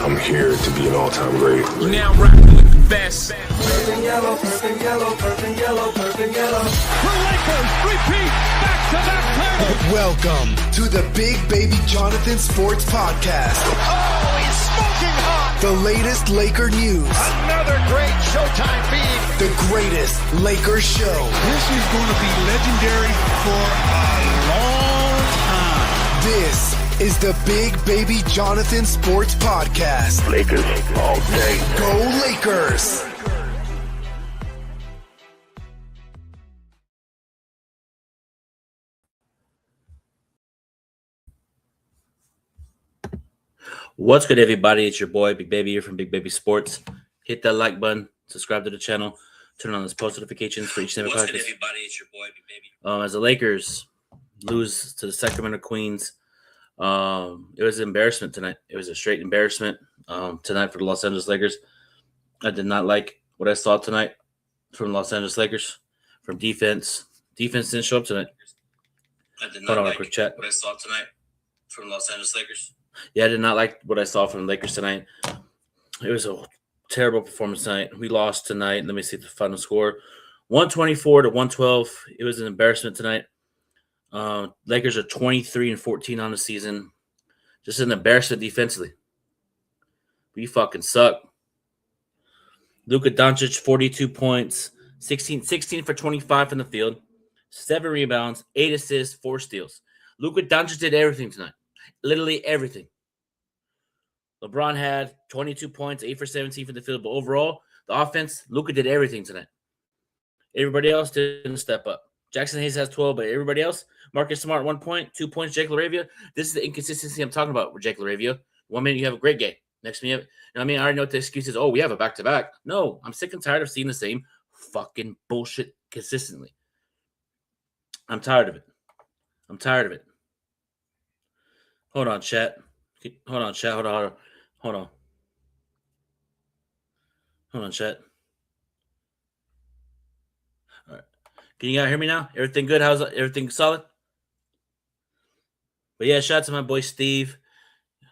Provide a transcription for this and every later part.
I'm here to be an all-time great. You now rocking with the best. Purple yellow, purple yellow, purple yellow, purple yellow. The Lakers repeat back-to-back titles. Welcome to the Big Baby Jonathan Sports Podcast. Oh, he's smoking hot. The latest Laker news. Another great Showtime feed. The greatest Lakers show. This is going to be legendary for a long time. This is the Big Baby Jonathan Sports Podcast. Lakers all day. Go Lakers! What's good, everybody? It's your boy, Big Baby, here from Big Baby Sports. Hit that like button, subscribe to the channel, turn on those post notifications for each and every podcast. What's good, everybody? It's your boy, Big Baby. As the Lakers lose to the Sacramento Queens, it was an embarrassment tonight. It was a straight embarrassment tonight for the Los Angeles Lakers. I did not like what I saw tonight from Los Angeles Lakers, from defense. Defense didn't show up tonight. I did not like what I saw tonight from Los Angeles Lakers. Yeah, I did not like what I saw from the Lakers tonight. It was a terrible performance tonight. We lost tonight. Let me see the final score. 124 to 112. It was an embarrassment tonight. Lakers are 23-14 on the season. Just an embarrassment defensively. We fucking suck. Luka Doncic, 42 points, 16 for 25 from the field, 7 rebounds, 8 assists, 4 steals. Luka Doncic did everything tonight. Literally everything. LeBron had 22 points, 8 for 17 from the field. But overall, the offense, Luka did everything tonight. Everybody else didn't step up. Jackson Hayes has 12, but everybody else, Marcus Smart, 1 point, 2 points, Jake LaRavia. This is the inconsistency I'm talking about with Jake LaRavia. 1 minute you have a great game. Next minute, you know what I mean? I already know what the excuse is. Oh, we have a back-to-back. No, I'm sick and tired of seeing the same fucking bullshit consistently. I'm tired of it. Hold on, chat. Hold on, chat. Hold on, chat. All right. Can you guys hear me now? Everything good? How's everything solid? But yeah, shout out to my boy Steve.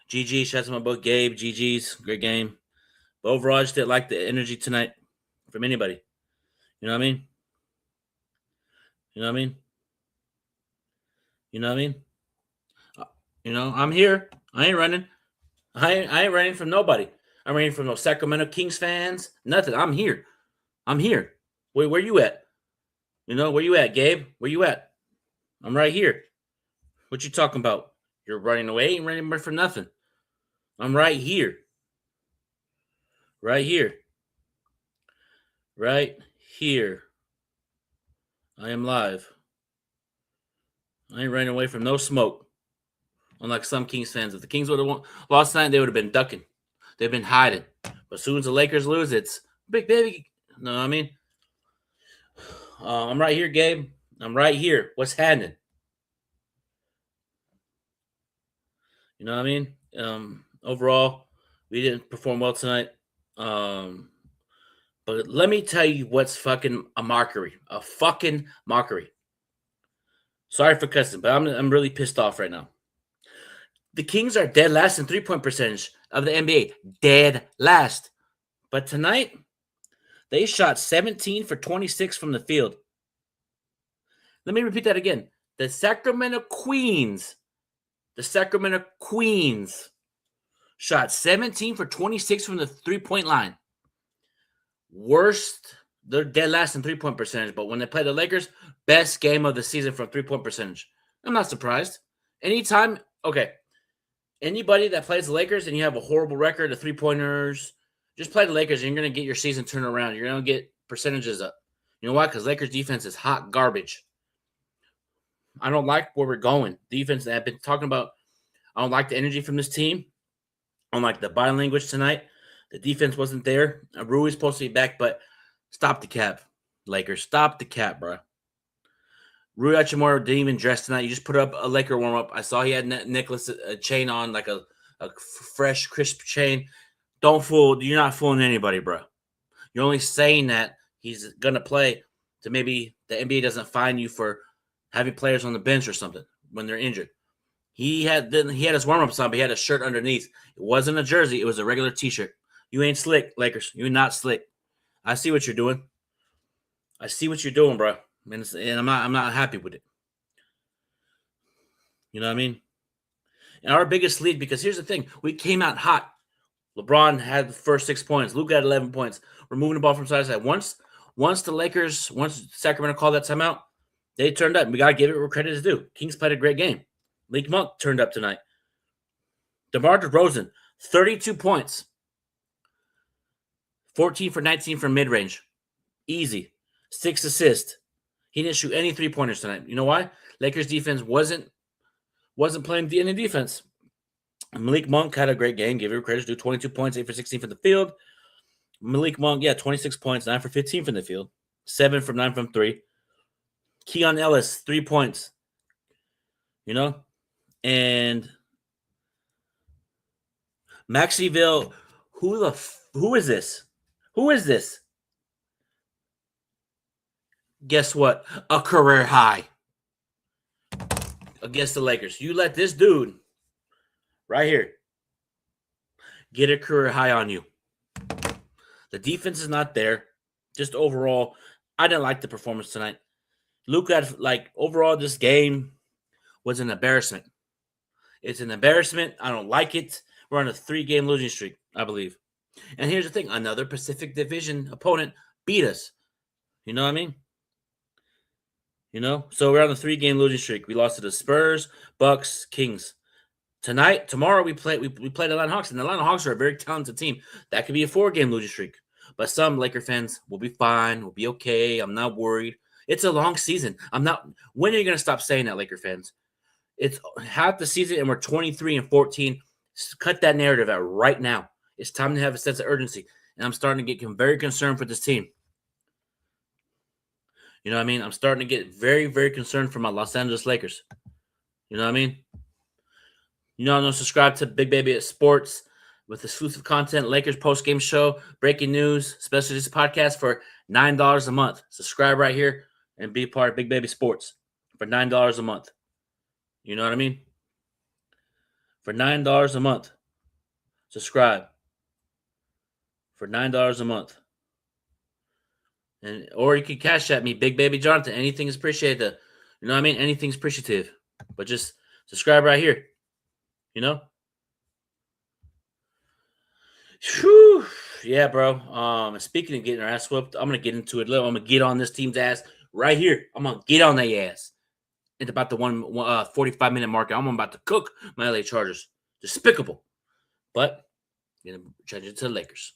GG. Shout out to my boy Gabe. GG's. Great game. But overall, I just didn't like the energy tonight from anybody. You know what I mean? I'm here. I ain't running. I ain't running from nobody. I'm running from no Sacramento Kings fans. Nothing. I'm here. Where you at? Where you at, Gabe? Where you at? I'm right here. What you talking about? You're running away? Ain't running from nothing. I'm right here. Right here. I am live. I ain't running away from no smoke. Unlike some Kings fans. If the Kings would have lost tonight, they would have been ducking. They've been hiding. But as soon as the Lakers lose, it's Big Baby. You know what I mean? I'm right here, Gabe. I'm right here. What's happening? You know what I mean? Overall, we didn't perform well tonight. But let me tell you what's fucking a mockery. A fucking mockery. Sorry for cussing, but I'm really pissed off right now. The Kings are dead last in three-point percentage of the NBA. Dead last. But tonight, they shot 17 for 26 from the field. Let me repeat that again. The Sacramento Queens shot 17 for 26 from the three-point line. Worst, they're dead last in three-point percentage, but when they play the Lakers, best game of the season from three-point percentage. I'm not surprised. Anytime, okay, anybody that plays the Lakers and you have a horrible record of three-pointers, just play the Lakers and you're going to get your season turned around. You're going to get percentages up. You know why? Because Lakers defense is hot garbage. I don't like where we're going. Defense that I've been talking about, I don't like the energy from this team. I don't like the body language tonight. The defense wasn't there. Rui's supposed to be back, but stop the cap, Lakers. Stop the cap, bro. Rui Hachimura didn't even dress tonight. You just put up a Laker warm-up. I saw he had Nicholas a chain on, like a fresh, crisp chain. You're not fooling anybody, bro. You're only saying that he's going to play to maybe the NBA doesn't fine you for having players on the bench or something when they're injured. He had his warm-ups on, but he had a shirt underneath. It wasn't a jersey. It was a regular T-shirt. You ain't slick, Lakers. You're not slick. I see what you're doing. I see what you're doing, bro. And I'm not happy with it. You know what I mean? And our biggest lead, because here's the thing. We came out hot. LeBron had the first 6 points. Luka had 11 points. We're moving the ball from side to side. Once Sacramento called that timeout, they turned up. We got to give it where credit is due. Kings played a great game. Malik Monk turned up tonight. DeMar DeRozan, 32 points. 14 for 19 from mid-range. Easy. 6 assists. He didn't shoot any three-pointers tonight. You know why? Lakers defense wasn't playing any defense. Malik Monk had a great game. Give him credit. Do 22 points, 8 for 16 from the field. Malik Monk, 26 points, 9 for 15 from the field. 7 from 9 from 3. Keon Ellis, 3 points. You know? And Maxeyville, who is this? Who is this? Guess what? A career high against the Lakers. You let this dude right here get a career high on you. The defense is not there. Just overall, I didn't like the performance tonight. Luka, overall, this game was an embarrassment. It's an embarrassment. I don't like it. We're on a 3-game losing streak, I believe. And here's the thing. Another Pacific Division opponent beat us. You know what I mean? You know? So we're on a 3-game losing streak. We lost to the Spurs, Bucks, Kings. Tomorrow we play the Atlanta Hawks, and the Atlanta Hawks are a very talented team. That could be a 4-game losing streak. But some Laker fans will be fine. We'll be okay. I'm not worried. It's a long season. When are you going to stop saying that, Laker fans? It's half the season, and we're 23-14. Cut that narrative out right now. It's time to have a sense of urgency. And I'm starting to get very concerned for this team. You know what I mean? I'm starting to get very, very concerned for my Los Angeles Lakers. You know what I mean? You know, subscribe to Big Baby Sports with exclusive content, Lakers post-game show, breaking news, especially this podcast for $9 a month. Subscribe right here and be part of Big Baby Sports for $9 a month. You know what I mean? For $9 a month. Subscribe. For $9 a month. Or you can cash at me, Big Baby Jonathan. Anything is appreciated. You know what I mean? Anything's appreciative. But just subscribe right here. You know? Whew. Yeah, bro. Speaking of getting our ass whooped, I'm going to get into it. I'm going to get on this team's ass right here. I'm going to get on their ass. At about the 45-minute mark, I'm about to cook my LA Chargers. Despicable. But going to change it to the Lakers.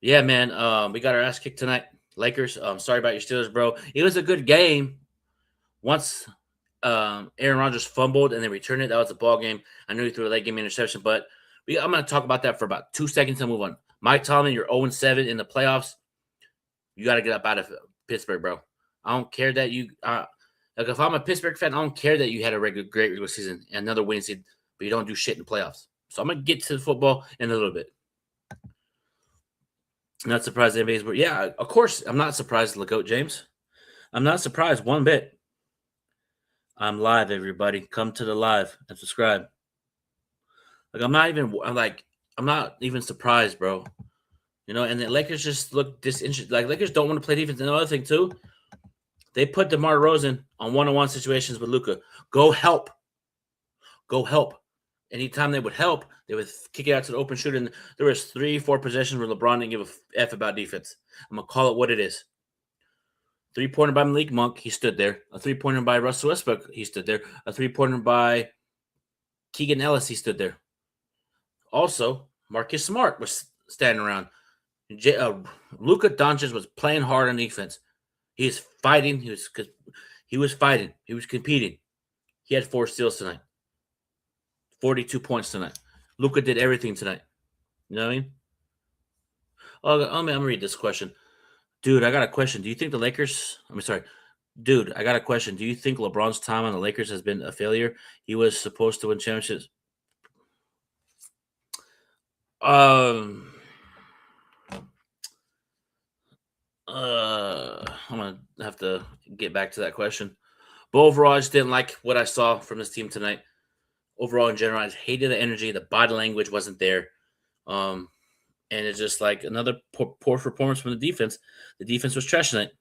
Yeah, man. We got our ass kicked tonight. Lakers, sorry about your Steelers, bro. It was a good game. Once Aaron Rodgers fumbled and then returned it, that was a ball game. I knew he threw a late game interception, but I'm going to talk about that for about 2 seconds and move on. Mike Tomlin, you're 0-7 in the playoffs. You got to get up out of Pittsburgh, bro. I don't care that you if I'm a Pittsburgh fan, I don't care that you had a great regular season and another winning season, but you don't do shit in the playoffs. So I'm going to get to the football in a little bit. Not surprised anybody's, but yeah, of course, I'm not surprised, LeGoat James. I'm not surprised one bit. I'm live, everybody. Come to the live and subscribe. I'm not even surprised, bro. You know, and the Lakers just look disinterested. Lakers don't want to play defense. And another thing, too, they put DeMar DeRozan on one-on-one situations with Luka. Go help. Anytime they would help, they would kick it out to the open shooter. And there was 3-4 possessions where LeBron didn't give a F about defense. I'm going to call it what it is. 3-pointer by Malik Monk, he stood there. A 3-pointer by Russell Westbrook, he stood there. A 3-pointer by Keegan Ellis, he stood there. Also, Marcus Smart was standing around. Luka Doncic was playing hard on defense. He was fighting. He was fighting. He was competing. He had 4 steals tonight. 42 points tonight. Luka did everything tonight. You know what I mean? I'm going to read this question. Dude, I got a question. Do you think the Lakers – Dude, I got a question. Do you think LeBron's time on the Lakers has been a failure? He was supposed to win championships. I'm going to have to get back to that question. But overall, I just didn't like what I saw from this team tonight. overall in general. I just hated the energy. The body language wasn't there. And it's just like another poor performance from the defense. The defense was trash tonight.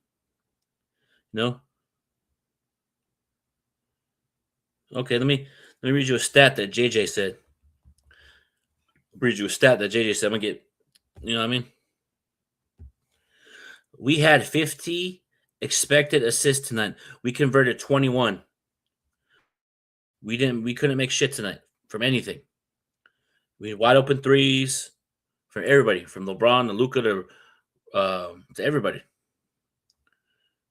Okay, let me read you a stat that JJ said. I'm gonna get, you know what I mean? We had 50 expected assists tonight. We converted 21. We couldn't make shit tonight from anything. We had wide open threes from everybody, from LeBron to Luka to everybody.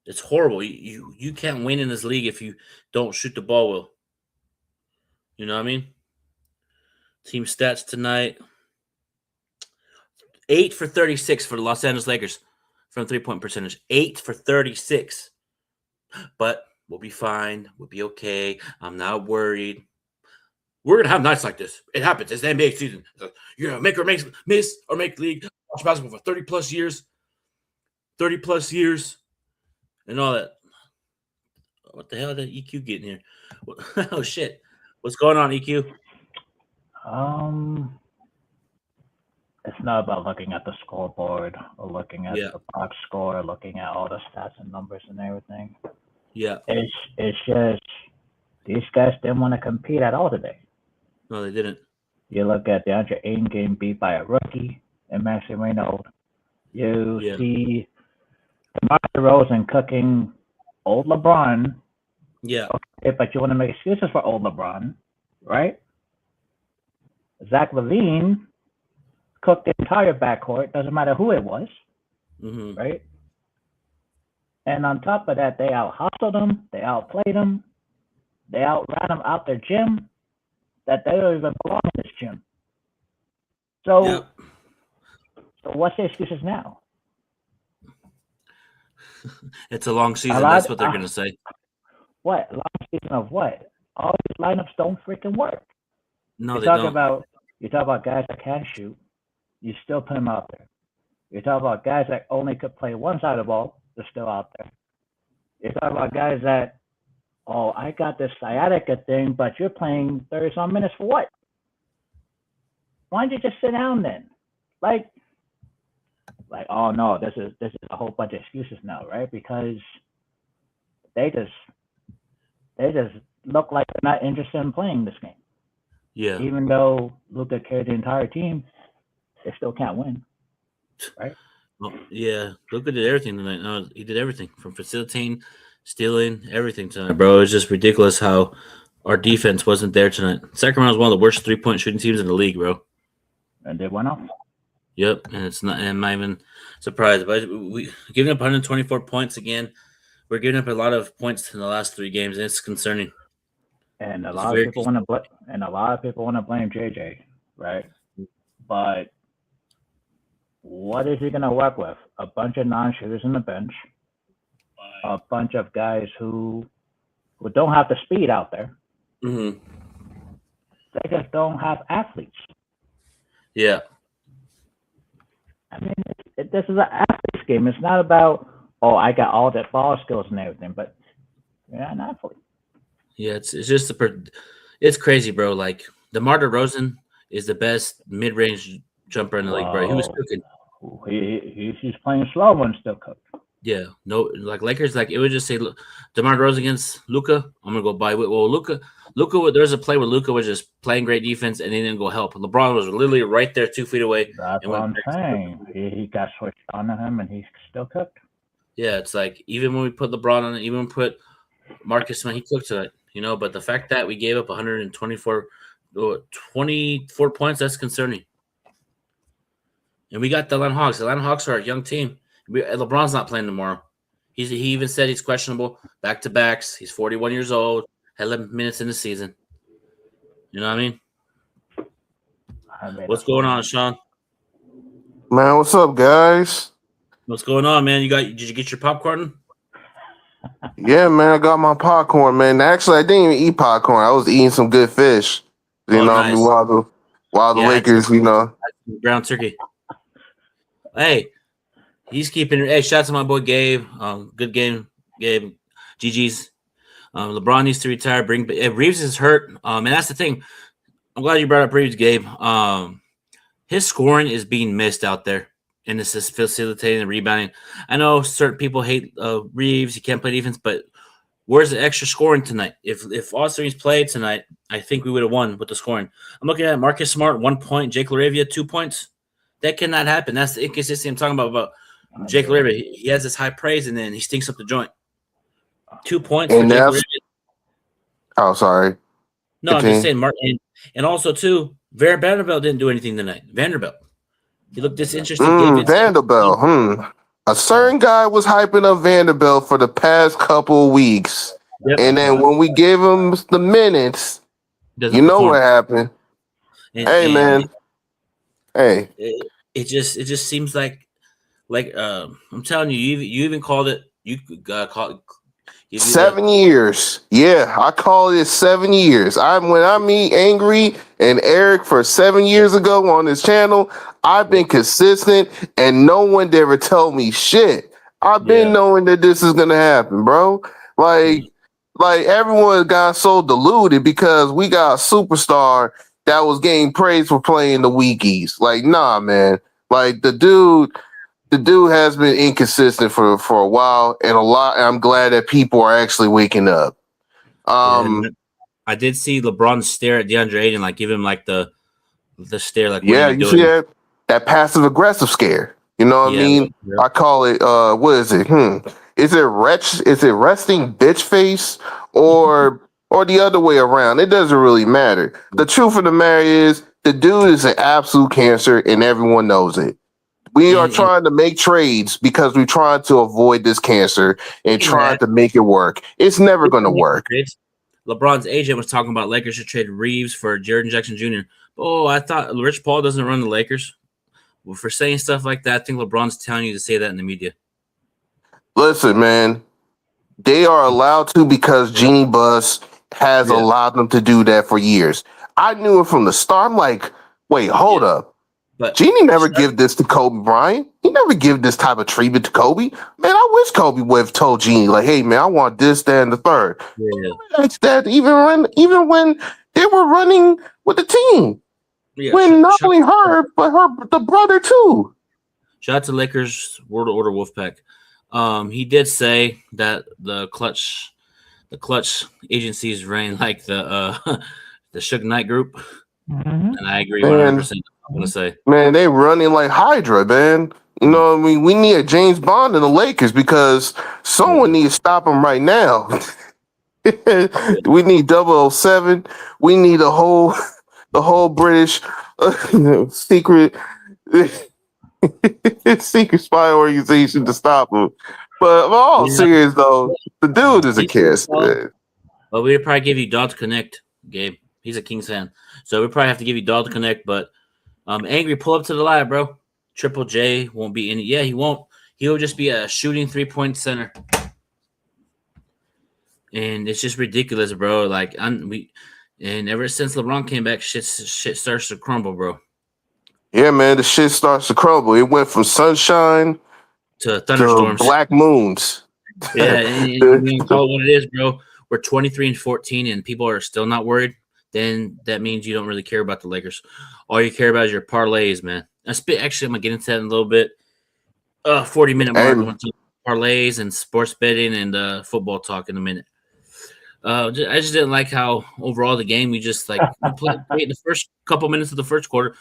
It's horrible. You can't win in this league if you don't shoot the ball well. You know what I mean? Team stats tonight. 8 for 36 for the Los Angeles Lakers from 3-point percentage. 8 for 36. But we'll be fine. We'll be okay. I'm not worried. We're going to have nights like this. It happens. It's the NBA season. You're going to make or miss or make league. Watch basketball for 30-plus years. 30-plus years. And all that. What the hell did EQ get in here? Oh, shit. What's going on, EQ? It's not about looking at the scoreboard or looking at the box score or looking at all the stats and numbers and everything. Yeah. It's just these guys didn't want to compete at all today. No, they didn't. You look at DeAndre Ayton getting beat by a rookie and Maxi Reynolds. You see DeMar DeRozan cooking old LeBron. Yeah. Okay, but you want to make excuses for old LeBron, right? Zach LaVine cooked the entire backcourt. Doesn't matter who it was, right? And on top of that, they out-hustled him. They outplayed him. They outran him out their gym that they don't even belong in this gym. So what's the excuses now? It's a long season. That's what they're going to say. What? Long season of what? All these lineups don't freaking work. No, they don't. You talk about guys that can shoot. You still put them out there. You talk about guys that only could play one side of the ball. They're still out there. You talk about guys that, I got this sciatica thing, but you're playing 30-some minutes for what? Why don't you just sit down then? Like, oh no, this is a whole bunch of excuses now, right? Because they just look like they're not interested in playing this game. Yeah. Even though Luka carried the entire team, they still can't win, right? Well, yeah, Luka did everything tonight. No, he did everything from facilitating, stealing, everything tonight, bro. It's just ridiculous how our defense wasn't there tonight. Sacramento is one of the worst 3-point shooting teams in the league, bro. And they went off. Yep, and I'm not even surprised. But we giving up 124 points again. We're giving up a lot of points in the last 3 games, and it's concerning. And a lot of people want to blame JJ, right? But what is he going to work with? A bunch of non-shooters on the bench, a bunch of guys who don't have the speed out there. Mm-hmm. They just don't have athletes. Yeah. I mean, this is an athlete's game. It's not about, I got all the ball skills and everything, but you're not an athlete. Yeah, it's just it's crazy, bro. Like DeMar DeRozan is the best mid-range jumper in the league, bro. He was cooking. He's playing slow and still cooked. Yeah, no, like Lakers, like it would just say DeMar DeRozan against Luka. I'm gonna go buy. Well, Luka. There's a play where Luka was just playing great defense and he didn't go help. LeBron was literally right there, 2 feet away. That's what I'm saying. He got switched on to him and he's still cooked. Yeah, it's like even when we put LeBron on it, even when we put Marcus when he cooked tonight, But the fact that we gave up 24 points, that's concerning. And we got the Atlanta Hawks. The Atlanta Hawks are a young team. LeBron's not playing tomorrow. He even said he's questionable, back-to-backs. He's 41 years old, had 11 minutes in the season. You know what I mean? What's going on, Sean? Man, what's up, guys? What's going on, man? Did you get your popcorn? Yeah, man, I got my popcorn, man. Actually, I didn't even eat popcorn. I was eating some good fish. Nice. I mean, while the Lakers, ground turkey. Hey, he's keeping it. Hey, shout out to my boy Gabe. Good game, Gabe. GG's. LeBron needs to retire. Reeves is hurt. And that's the thing. I'm glad you brought up Reeves, Gabe. His scoring is being missed out there, and this is facilitating and rebounding. I know certain people hate Reeves. He can't play defense, but where's the extra scoring tonight? If Austin Reeves played tonight, I think we would have won with the scoring. I'm looking at Marcus Smart, 1 point. Jake LaRavia, 2 points. That cannot happen. That's the inconsistency I'm talking about Jake LaRavia. He has this high praise, and then he stinks up the joint. 2 points And for Jake that's- LaRavia. Oh, sorry. No, I'm just saying, Martin. And also, too, Vanderbilt didn't do anything tonight. Vanderbilt. He looked disinterested. Vanderbilt. A certain guy was hyping up Vanderbilt for the past couple of weeks. Yep. And then when we gave him the minutes, Doesn't you know perform. what happened. Man. Hey. It just seems like I'm telling you, you even called it. You called 7 years. Yeah, I call it 7 years. When I meet Angry and Eric for 7 years ago on this channel, I've been consistent and no one ever told me shit. I've been knowing that this is gonna happen, bro. Like everyone got so deluded because we got a superstar that was getting praised for playing the weekies. Like, nah, man. Like the dude has been inconsistent for a while, and I'm glad that people are actually waking up. I did see LeBron stare at DeAndre Ayton, like give him like the stare, like yeah, you see that passive aggressive scare. You know what I mean? Yeah. I call it what is it? Is it resting bitch face or the other way around? It doesn't really matter. The truth of the matter is the dude is an absolute cancer, and everyone knows it. We are trying to make trades because we're trying to avoid this cancer and trying to make it work. It's never going to work. LeBron's agent was talking about Lakers should trade Reeves for Jaren Jackson Jr. Oh, I thought Rich Paul doesn't run the Lakers. Well, for saying stuff like that, I think LeBron's telling you to say that in the media. Listen, man, they are allowed to because Jeannie Buss has allowed them to do that for years. I knew it from the start. I'm like, wait, hold up. But Jeannie never give this to Kobe Bryant. He never give this type of treatment to Kobe. Man, I wish Kobe would have told Jeannie, like, hey, man, I want this, that, and the third. Yeah. That's that even when they were running with the team. Yeah, when not only her, but the brother, too. Shout out to Lakers World Order Wolfpack. He did say that the clutch agencies ran like the Suge Knight group. Mm-hmm. And I agree 100%. I'm gonna say, man, they running like Hydra, man. You know what I mean? We need a James Bond in the Lakers because someone needs to stop them right now. We need 007. We need the whole British secret spy organization to stop him. But I'm all serious though. The dude is a kiss, man. Well, we'd probably give you Dog to Connect, Gabe. He's a Kings fan, so we probably have to give you Dog to Connect. But Angry, pull up to the live, bro. Triple J won't be in it. Yeah, he won't. He'll just be a shooting 3-point center, and it's just ridiculous, bro. Like and ever since LeBron came back, shit starts to crumble, bro. Yeah, man, the shit starts to crumble. It went from sunshine to thunderstorms, to black moons. Yeah, and you call it what it is, bro. We're 23-14, and people are still not worried. Then that means you don't really care about the Lakers. All you care about is your parlays, man. Actually, I'm going to get into that in a little bit. 40-minute mark. We're going to parlays and sports betting and football talk in a minute. I just didn't like how overall the game, we just like played the first couple minutes of the first quarter.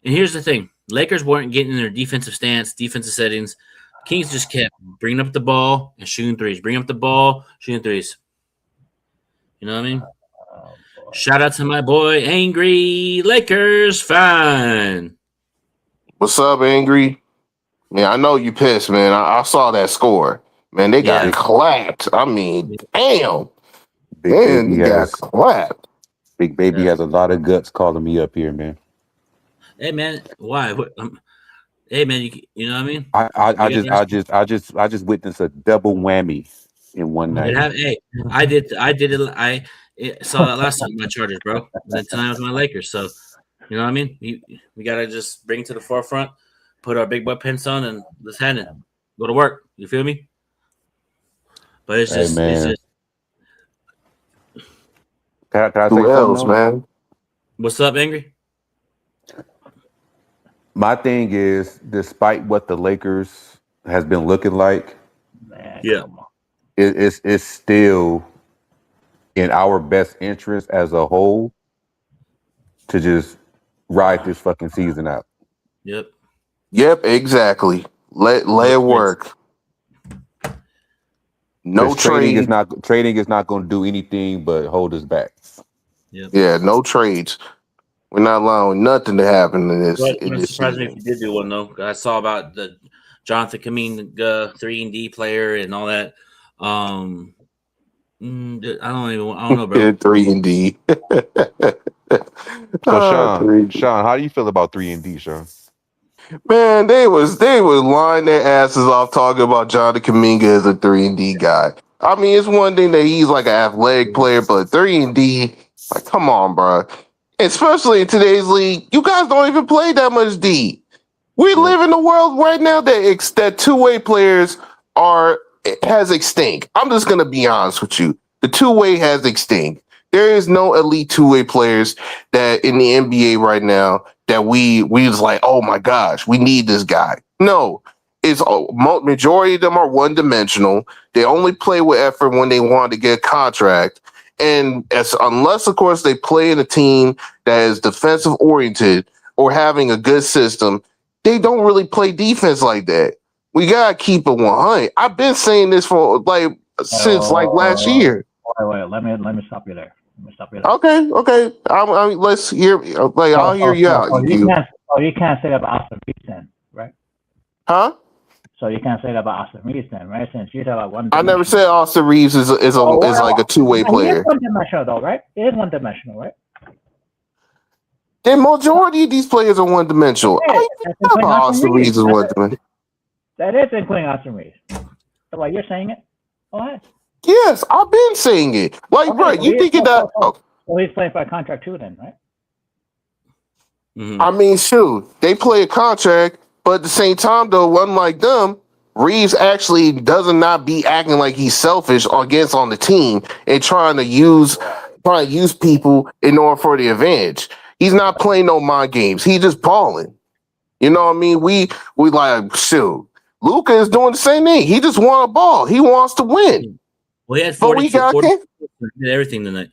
And here's the thing. Lakers weren't getting in their defensive stance, defensive settings. Kings just kept bringing up the ball and shooting threes. Bring up the ball, shooting threes. You know what I mean? Shout out to my boy, Angry Lakers fan. What's up, Angry? Man, I know you pissed, man. I saw that score. Man, they got clapped. I mean, damn. Big Baby got clapped. Big Baby has a lot of guts calling me up here, man. Hey, man, why? Hey, man, you know what I mean? I just witnessed a double whammy in one night. I did it. I saw that last time with my Chargers, bro. Then tonight was my Lakers. So, you know what I mean? We got to just bring it to the forefront, put our big boy pants on, and let's hand it. Go to work. You feel me? But it's just Can I say Who something else, though? man? What's up, Angry? My thing is, despite what the Lakers has been looking like, Man, Yeah. come on. it's still in our best interest as a whole to just ride this fucking season out. Yep. Yep, exactly. Let it work. No 'Cause trading is trade. not going to do anything but hold us back. Yep. Yeah, no trades. We're not allowing nothing to happen in this. Well, it In wouldn't this surprise me if season. you did do one though. 'Cause I saw about the Jonathan Kuminga 3-and-D player and all that. I don't know, bro. Yeah, 3-and-D. So 3-and-D. Sean, how do you feel about 3-and-D, Sean? Man, they was lying their asses off talking about Jonathan Kuminga as a 3-and-D guy. I mean, it's one thing that he's like an athletic player, but 3-and-D, like, come on, bro. Especially in today's league, you guys don't even play that much D. We live in a world right now that two-way players has extinct. I'm just gonna be honest with you. The two-way has extinct. There is no elite two-way players that in the NBA right now that we was like, oh my gosh, we need this guy. No, it's majority of them are one-dimensional. They only play with effort when they want to get a contract. And unless, of course, they play in a team that is defensive oriented or having a good system, they don't really play defense like that. We gotta keep it 100. I've been saying this for since last year. Wait. Let me stop you there. Okay. Let's hear. I'll hear you out. You can't say that about Austin Reeves then, right? Huh? So you can't say that about Austin Reeves then, right? Since you talk about one. I never said Austin Reeves is like a two-way player. He is one-dimensional though, right? It is one-dimensional, right? The majority of these players are one-dimensional. I know about Austin Reeves is one-dimensional. That is including Austin Reeves. So while you're saying it, go ahead. Yes, I've been saying it. Like, Okay, bro, you thinking that? So he's playing for a contract too, then, right? Mm-hmm. I mean, shoot, they play a contract, but at the same time, though, unlike them, Reeves actually does not be acting like he's selfish against on the team and trying to use people in order for the advantage. He's not playing no mind games. He's just balling. You know what I mean? We like, shoot, Luka is doing the same thing. He just want a ball. He wants to win. Well, he had But we 40, got 40 did everything tonight.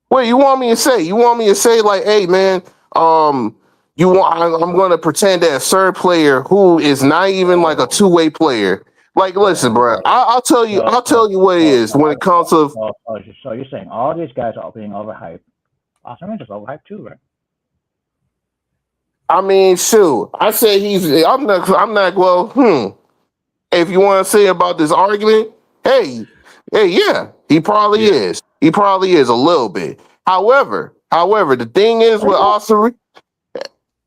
What you want me to say? You want me to say like, hey man, I'm going to pretend that a third player who is not even like a two-way player. Like, listen, bro, I'll tell you what it is when it comes to. So you're saying all these guys are being overhyped. Austin Reeves is overhyped too, right? I mean, shoot, I say I'm not. Well, if you want to say about this argument, hey, yeah, he probably is. He probably is a little bit. However, the thing is with Austin,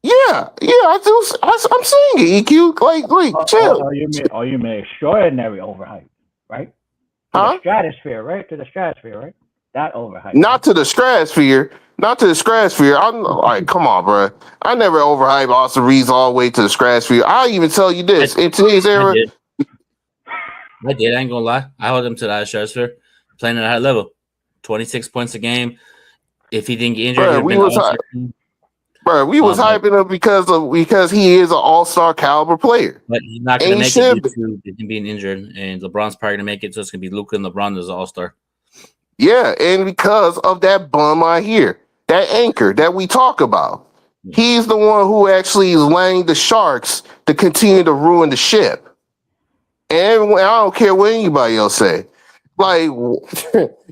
yeah, I do. I'm saying it, EQ. Like, chill. Oh, you mean extraordinary overhype, right? To the stratosphere, right? That overhype. Not to the stratosphere. I'm like, come on, bro. I never overhype Austin Reeves all the way to the stratosphere. I'll even tell you this. In today's era, I did. I ain't gonna lie. I held him to the stratosphere, playing at a high level. 26 points a game. If he didn't get injured, we was hyping him because he is an all-star caliber player. But he's not gonna make it due to him being injured, and LeBron's probably gonna make it, so it's gonna be Luka and LeBron as an all-star. Yeah, and because of that bum right here, that anchor that we talk about, he's the one who actually is laying the sharks to continue to ruin the ship. And I don't care what anybody else say. Like,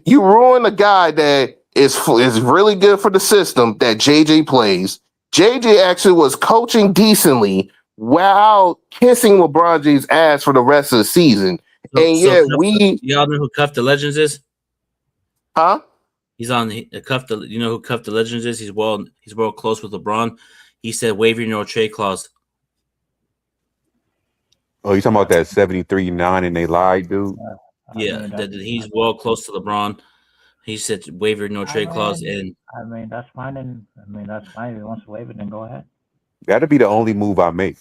you ruin a guy that is really good for the system that JJ plays. JJ actually was coaching decently while kissing LeBron James' ass for the rest of the season. Y'all know who Cuff the Legends is? Huh? He's on Cuff. You know who Cuff the Legends is? He's well close with LeBron. He said waive your no trade clause. Oh, you talking about that 73-9 and they lied, dude? Yeah, that he's well close to LeBron. He said waive your no trade clause, and I mean that's fine. That's fine. If he wants to waive it, then go ahead. That'd be the only move I make.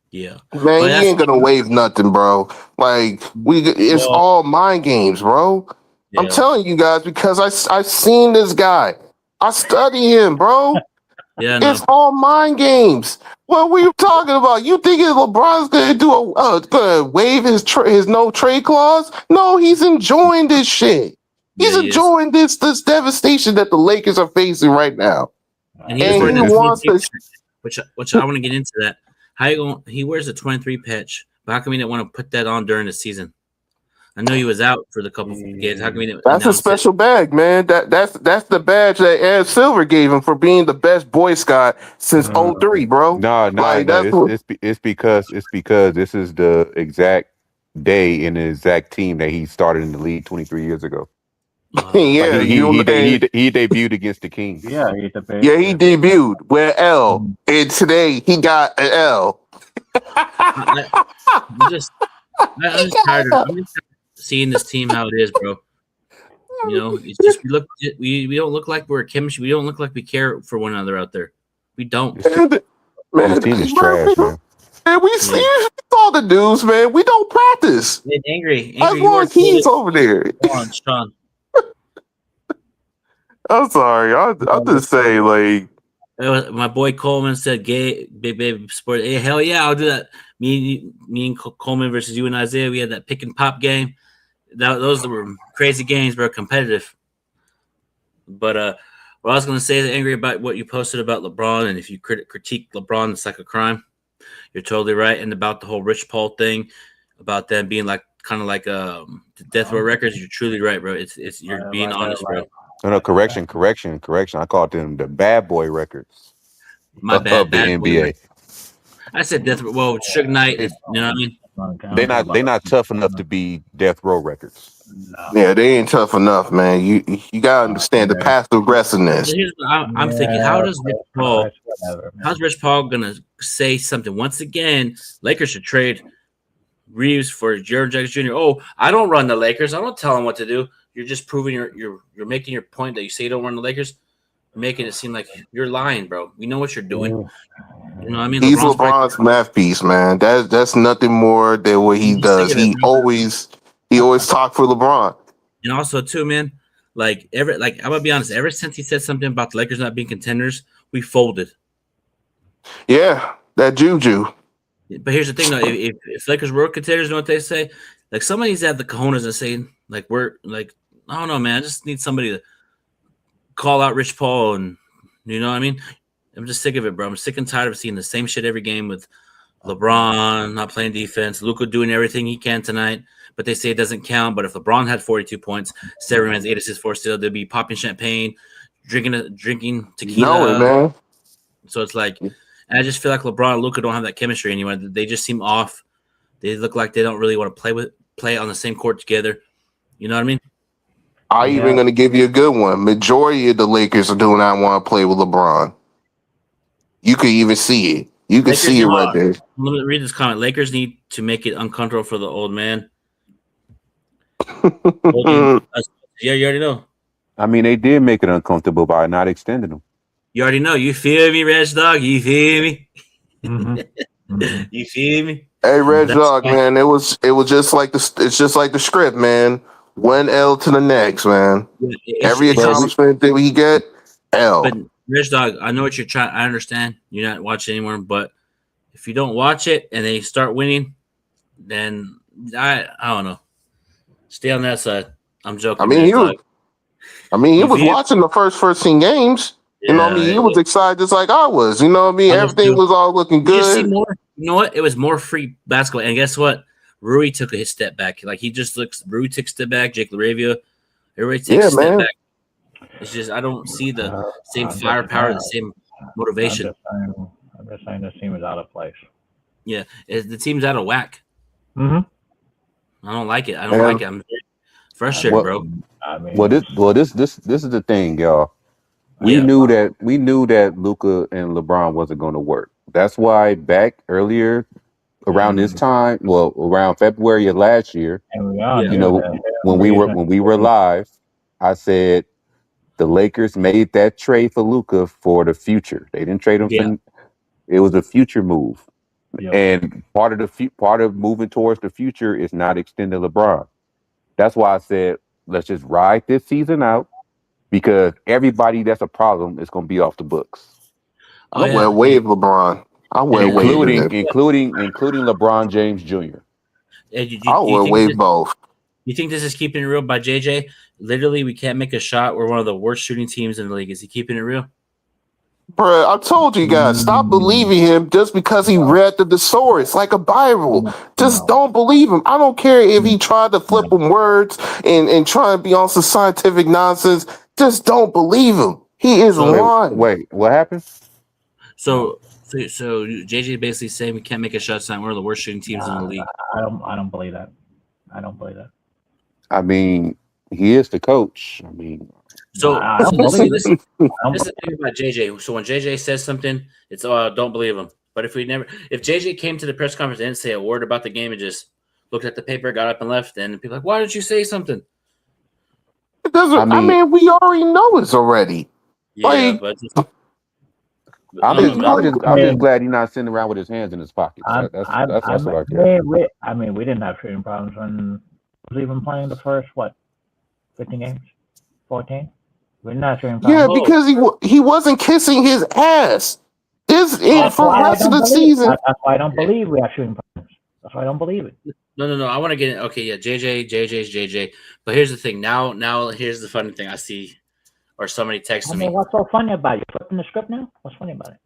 Yeah, man, he ain't gonna waive nothing, bro. Like it's all mind games, bro. I'm Yeah. telling you guys because I've seen this guy. I study him, bro. Yeah, no. It's all mind games. What were you talking about? You thinking LeBron's gonna waive his no trade clause? No, he's enjoying this shit. He's Yeah, he is. enjoying this devastation that the Lakers are facing right now. And And wearing he the wants 23 to. patch, which I want to get into that. How you going? He wears a 23 patch, but how come he didn't want to put that on during the season? I know he was out for the couple games. How come he didn't? That's a announce special badge, man. That's the badge that Ed Silver gave him for being the best Boy Scout since '03, bro. No, that's what- it's because this is the exact day and the exact team that he started in the league 23 years ago. yeah, Like, he debuted against the Kings. Yeah, he's a big. he debuted with L, and today he got an L. I'm just tired of seeing this team how it is, bro. You know, it's just we don't look like we're a chemistry. We don't look like we care for one another out there. We don't. This team is trash, man. Man, we saw the news, man. We don't practice. Man, angry. That's You why are he's over there. Come on, Sean. I'm sorry. I'll just say, like, My boy Coleman said, "Gay, big baby sport." Hey, hell yeah, I'll do that. Me and Coleman versus you and Isaiah. We had that pick and pop game. Those were crazy games, bro. Competitive. But what I was gonna say is angry about what you posted about LeBron, and if you critique LeBron, it's like a crime. You're totally right, and about the whole Rich Paul thing, about them being like kind of like the Death Row Records. You're truly right, bro. It's you're being honest, bro. No, correction. I called them the Bad Boy Records. My bad. Of the bad boy. NBA. I said Death Row. Well, Suge Knight, you know what I mean? They're not tough enough to be Death Row Records. yeah, they ain't tough enough, man. You gotta understand the passive aggressiveness. Here's what I'm thinking: How's Rich Paul gonna say something once again? Lakers should trade Reeves for Jaren Jackson Jr. Oh, I don't run the Lakers. I don't tell them what to do. You're just proving you're making your point that you say you don't run the Lakers. You're making it seem like you're lying, bro. We know what you're doing. You know what I mean? He's LeBron's mouthpiece, man. That's nothing more than what he does. He always talk for LeBron. And also, too, man, I'm gonna be honest. Ever since he said something about the Lakers not being contenders, we folded. Yeah, that juju. But here's the thing, though: if Lakers were contenders, you know what they say? Like somebody's at the cojones and saying, like, we're like, I don't know, man. I just need somebody to call out Rich Paul, and you know what I mean? I'm just sick of it, bro. I'm sick and tired of seeing the same shit every game with LeBron not playing defense, Luka doing everything he can tonight, but they say it doesn't count. But if LeBron had 42 points, 7 rebounds, 8 assists, 4 steals, they'd be popping champagne, drinking tequila. No, man. So it's like, and I just feel like LeBron and Luka don't have that chemistry anymore. They just seem off. They look like they don't really want to play on the same court together. You know what I mean? I even going to give you a good one. Majority of the Lakers do not want to play with LeBron. You can even see it. You can see it right there. Let me read this comment. Lakers need to make it uncomfortable for the old man. Yeah, you already know. I mean, they did make it uncomfortable by not extending them. You already know. You feel me, Reg Dog? You feel me? Mm-hmm. You feel me? Hey, Red Dog, man, it was just like it's just like the script, man. One L to the next, man. Every accomplishment that we get, L. But Reg Dog, I know what you're trying. I understand you're not watching anymore, but if you don't watch it and they start winning, then I don't know. Stay on that side. I'm joking. I mean, he was watching the first 13 games. You know what I mean? He was excited just like I was. You know what I mean? Everything was all looking good. You know what? It was more free basketball. And guess what? Rui took a step back. Like he just looks. Rui took a step back. Jake LaRavia. Everybody takes a step back. It's just I don't see the same firepower, the same motivation. I'm just saying this team is out of place. Yeah, the team's out of whack. Mm-hmm. I don't like it. I don't like it. I'm very frustrated, bro. I mean, this is the thing, y'all. We knew that Luka and LeBron wasn't going to work. That's why back earlier around this time, well, around February of last year, when we were live, I said the Lakers made that trade for Luka for the future. They didn't trade him for it was a future move. Yep. And part of moving towards the future is not extending LeBron. That's why I said let's just ride this season out because everybody that's a problem is going to be off the books, Oh, I yeah. will waive LeBron. I will waive him. including LeBron James Jr. And you I will think waive this, both. you think this is keeping it real by JJ? Literally, we can't make a shot. We're one of the worst shooting teams in the league. Is he keeping it real? Bruh, I told you guys, stop believing him just because he read the thesaurus like a Bible. Just don't believe him. I don't care if he tried to flip them words and try and be on some scientific nonsense. Just don't believe him. He is lying. Wait, what happened? So JJ basically saying we can't make a shot tonight. We're the worst shooting teams in the league. I don't believe that. I don't believe that. I mean, he is the coach. I mean, So I don't listen, believe listen, it. I this don't- is the thing about JJ. So when JJ says something, it's don't believe him. But if JJ came to the press conference and didn't say a word about the game and just looked at the paper, got up and left, then people are like, why didn't you say something? It doesn't. I mean, we already know it's already. Yeah, Like- but I'm just Yeah. glad he's not sitting around with his hands in his pockets. That's what I care. We didn't have shooting problems when was even playing the first 15 games, 14. We're not shooting problems. Yeah, because he wasn't kissing his ass. This is for the rest of the season. That's why I don't believe we have shooting problems. That's why I don't believe it. No. I want to get it. Okay, yeah, JJ's JJ. But here's the thing. Now here's the funny thing I see, or somebody texted me. What's so funny about it? You're flipping the script now? What's funny about it?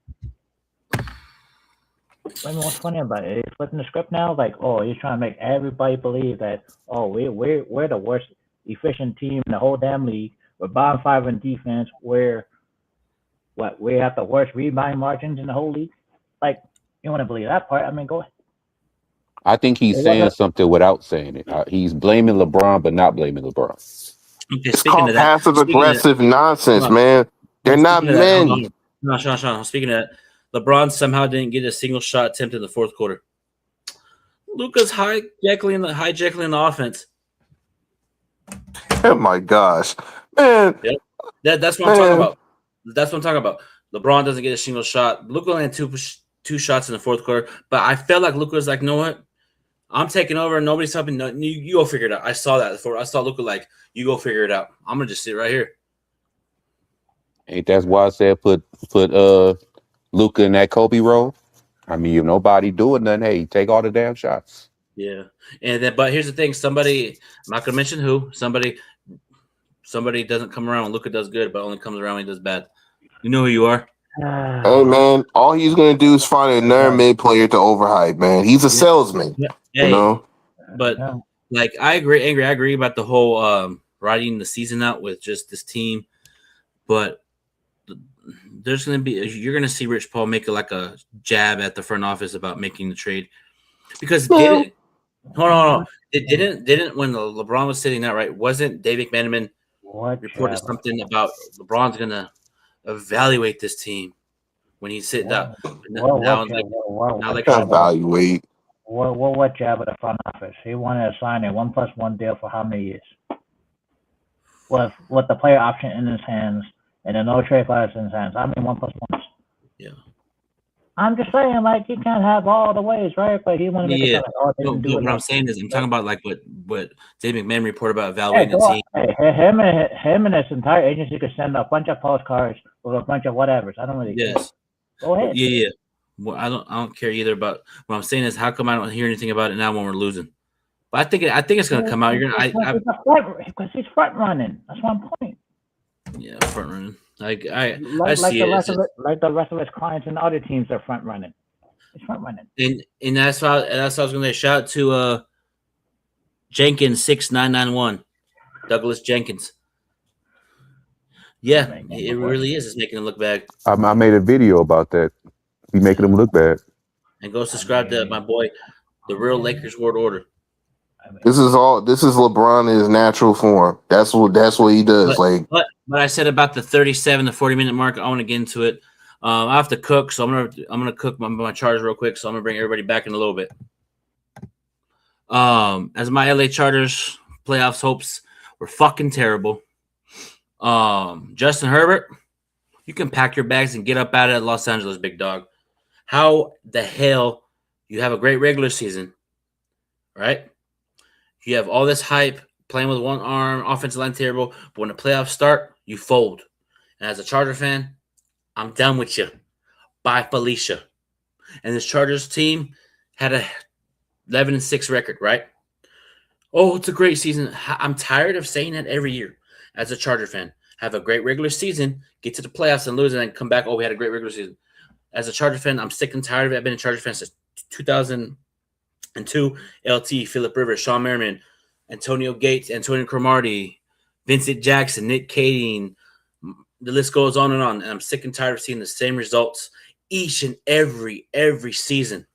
What's funny about it? He's flipping the script now? Like, oh, he's trying to make everybody believe that, oh, we're the worst efficient team in the whole damn league. We're bottom 5 in defense. We have the worst rebound margins in the whole league. Like, you want to believe that part? I mean, go ahead. I think he's saying something without saying it. He's blaming LeBron, but not blaming LeBron. Okay, It's speaking called of that, passive aggressive nonsense, man. They're not speaking of that, hold men. on. No, Sean. Speaking of that, LeBron somehow didn't get a single shot attempt in the fourth quarter. Luka's hijacking in the offense. Oh my gosh, man. That's what I'm talking about. That's what I'm talking about. LeBron doesn't get a single shot. Luka only had two shots in the fourth quarter, but I felt like Luka was like, you know what? I'm taking over. Nobody's helping. No, you go figure it out. I saw that before. I saw Luka like, you go figure it out. I'm gonna just sit right here. Ain't that's why I said put Luka in that Kobe role? I mean, if nobody doing nothing, hey, take all the damn shots. Yeah, and then but here's the thing: somebody, I'm not gonna mention who. Somebody doesn't come around when Luka does good, but only comes around when he does bad. You know who you are. Hey man, all he's gonna do is find another mid player to overhype, man. He's a salesman. Hey, You know? but like I agree about the whole riding the season out with just this team, but you're gonna see Rich Paul make like a jab at the front office about making the trade because hold on. It didn't when LeBron was sitting out, right? Wasn't Dave McManaman reported something about LeBron's gonna evaluate this team when he's sitting down? Evaluate. What jab at the front office? He wanted to sign a 1+1 deal for how many years? With the player option in his hands and the no trade clause in his hands. I mean 1+1s. Yeah. I'm just saying, like, he can't have all the ways, right? But he wanted to make it what I'm saying is, I'm talking about like what Dave McMahon reported about evaluating the team. Him and his entire agency could send a bunch of postcards with a bunch of whatevers. I don't really care. Go ahead. Yeah. Well, I don't care either about what I'm saying is how come I don't hear anything about it now when we're losing? But I think it's gonna come out. Because he's front running. That's one point. Yeah, front running. I Like see the rest of his clients and other teams are front running. He's front running. And that's why I was going to shout out to Jenkins 6991, Douglas Jenkins. Yeah, it really is. It's making him look bad. I made a video about that. He making him look bad. And go subscribe to my boy, the Real Lakers World Order. This is LeBron in his natural form. That's what he does. But I said about the 37 to 40 minute mark. I want to get into it. I have to cook, so I'm gonna cook my Chargers real quick. So I'm gonna bring everybody back in a little bit. As my LA Chargers playoffs hopes were fucking terrible. Justin Herbert, you can pack your bags and get up out of Los Angeles, big dog. How the hell you have a great regular season, right? You have all this hype playing with one arm, offensive line terrible. But when the playoffs start, you fold. And as a Charger fan, I'm done with you. Bye, Felicia. And this Chargers team had a 11-6 record, right? Oh, it's a great season. I'm tired of saying that every year as a Charger fan. Have a great regular season, get to the playoffs and lose, and then come back, oh, we had a great regular season. As a Charger fan, I'm sick and tired of it. I've been a Charger fan since 2002. LT, Phillip Rivers, Sean Merriman, Antonio Gates, Antonio Cromartie, Vincent Jackson, Nick Kading. The list goes on. And I'm sick and tired of seeing the same results each and every season.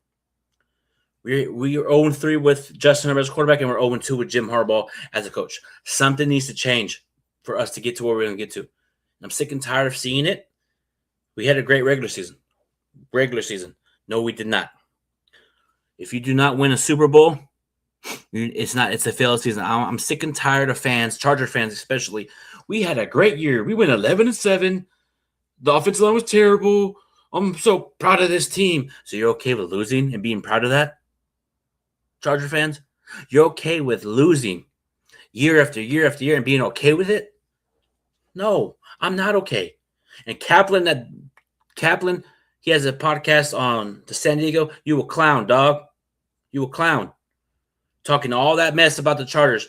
We are 0-3 with Justin Herbert as quarterback, and we're 0-2 with Jim Harbaugh as a coach. Something needs to change for us to get to where we're going to get to. I'm sick and tired of seeing it. We had a great regular season. No, we did not. If you do not win a Super Bowl, it's a failed season. I'm sick and tired of fans, Charger fans especially. We had a great year. We went 11-7. The offensive line was terrible. I'm so proud of this team. So you're okay with losing and being proud of that? Charger fans, you're okay with losing year after year after year and being okay with it? No, I'm not okay. And Kaplan, he has a podcast on the San Diego. You a clown, dog. You a clown. Talking all that mess about the Chargers.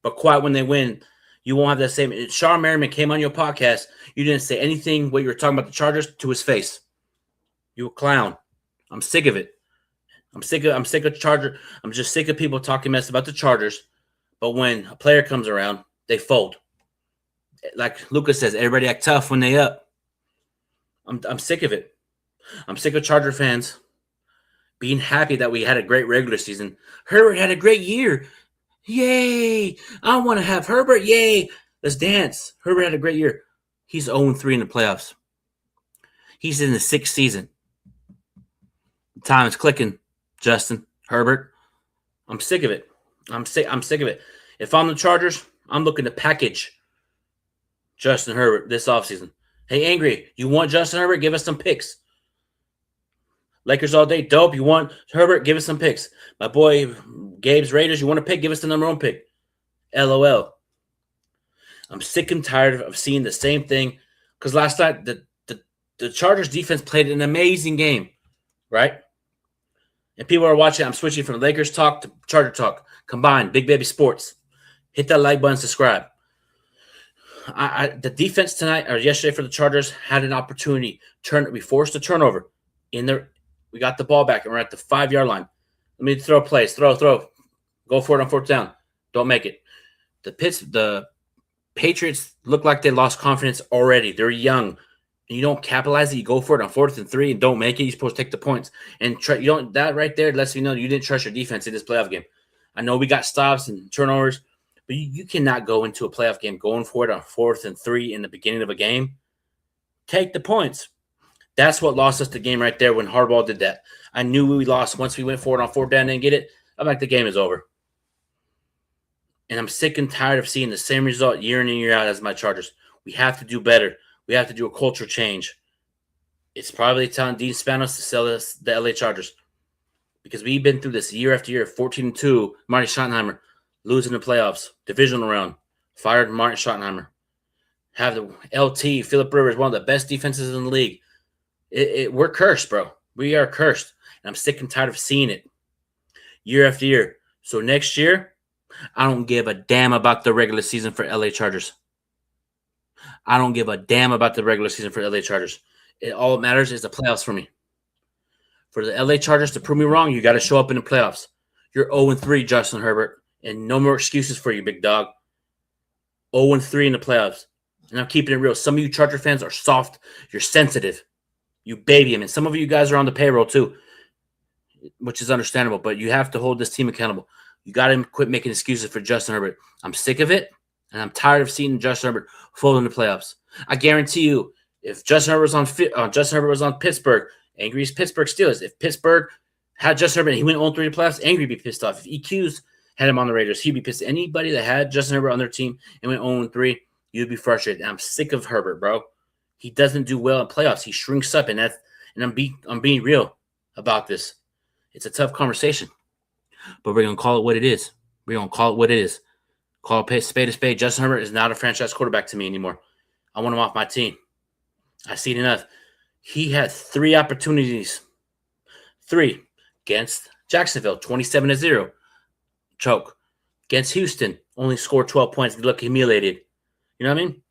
But quiet when they win. You won't have that same. Sean Merriman came on your podcast. You didn't say anything what you were talking about the Chargers to his face. You a clown. I'm sick of it. I'm sick of Charger. I'm just sick of people talking mess about the Chargers. But when a player comes around, they fold. Like Lucas says, everybody act tough when they up. I'm sick of it. I'm sick of Charger fans being happy that we had a great regular season. Herbert had a great year. Yay! I want to have Herbert. Yay! Let's dance. Herbert had a great year. He's 0-3 in the playoffs. He's in the 6th season. Time is clicking, Justin Herbert. I'm sick of it. I'm sick of it. If I'm the Chargers, I'm looking to package Justin Herbert this offseason. Hey, Angry, you want Justin Herbert? Give us some picks. Lakers all day, dope. You want Herbert? Give us some picks. My boy Gabe's Raiders, you want a pick? Give us the number 1 pick. LOL. I'm sick and tired of seeing the same thing because last night the Chargers defense played an amazing game, right? And people are watching. I'm switching from Lakers talk to Charger talk. Combined, Big Baby Sports. Hit that like button, subscribe. The defense tonight or yesterday for the Chargers had an opportunity. We forced a turnover. We got the ball back and we're at the 5-yard line. Let me throw plays. Throw. Go for it on 4th down. Don't make it. The Patriots look like they lost confidence already. They're young. And you don't capitalize it. You go for it on 4th and 3 and don't make it. You're supposed to take the points. And that right there lets me know you didn't trust your defense in this playoff game. I know we got stops and turnovers, but you cannot go into a playoff game going for it on 4th and 3 in the beginning of a game. Take the points. That's what lost us the game right there when Harbaugh did that. I knew we lost once we went for it on 4th down and didn't get it. I'm like, the game is over. And I'm sick and tired of seeing the same result year in and year out as my Chargers. We have to do better. We have to do a culture change. It's probably telling Dean Spanos to sell us the LA Chargers because we've been through this year after year. 14-2, Marty Schottenheimer losing the playoffs, divisional round, fired Martin Schottenheimer. Have the LT, Phillip Rivers, one of the best defenses in the league. We're cursed, bro. We are cursed. And I'm sick and tired of seeing it year after year. So next year, I don't give a damn about the regular season for LA Chargers. I don't give a damn about the regular season for LA Chargers. All that matters is the playoffs for me. For the LA Chargers to prove me wrong, you got to show up in the playoffs. You're 0-3, Justin Herbert, and no more excuses for you, big dog. 0-3 in the playoffs. And I'm keeping it real. Some of you Charger fans are soft. You're sensitive. You baby him. And some of you guys are on the payroll too, which is understandable. But you have to hold this team accountable. You got to quit making excuses for Justin Herbert. I'm sick of it, and I'm tired of seeing Justin Herbert fold in the playoffs. I guarantee you, if Justin Herbert was on Pittsburgh, Angry's Pittsburgh Steelers. If Pittsburgh had Justin Herbert and he went 0-3 to playoffs, Angry would be pissed off. If EQ's had him on the Raiders, he'd be pissed. Anybody that had Justin Herbert on their team and went 0-3, you'd be frustrated. And I'm sick of Herbert, bro. He doesn't do well in playoffs. He shrinks up, and I'm being real about this. It's a tough conversation, but we're gonna call it what it is. We're going to call it what it is. Call a spade a spade. Justin Herbert is not a franchise quarterback to me anymore. I want him off my team. I've seen enough. He had 3 opportunities. 3 against Jacksonville, 27-0. Choke. Against Houston, only scored 12 points. Look humiliated. You know what I mean?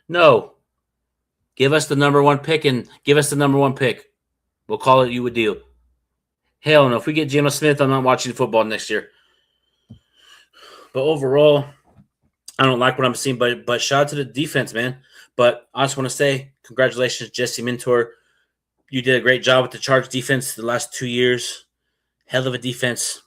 No. Give us the number 1 pick and give us the number 1 pick. We'll call it you a deal. Hell no. If we get Geno Smith, I'm not watching football next year. But overall, I don't like what I'm seeing. But shout out to the defense, man. But I just want to say congratulations, Jesse Minter. You did a great job with the Chargers defense the last 2 years. Hell of a defense.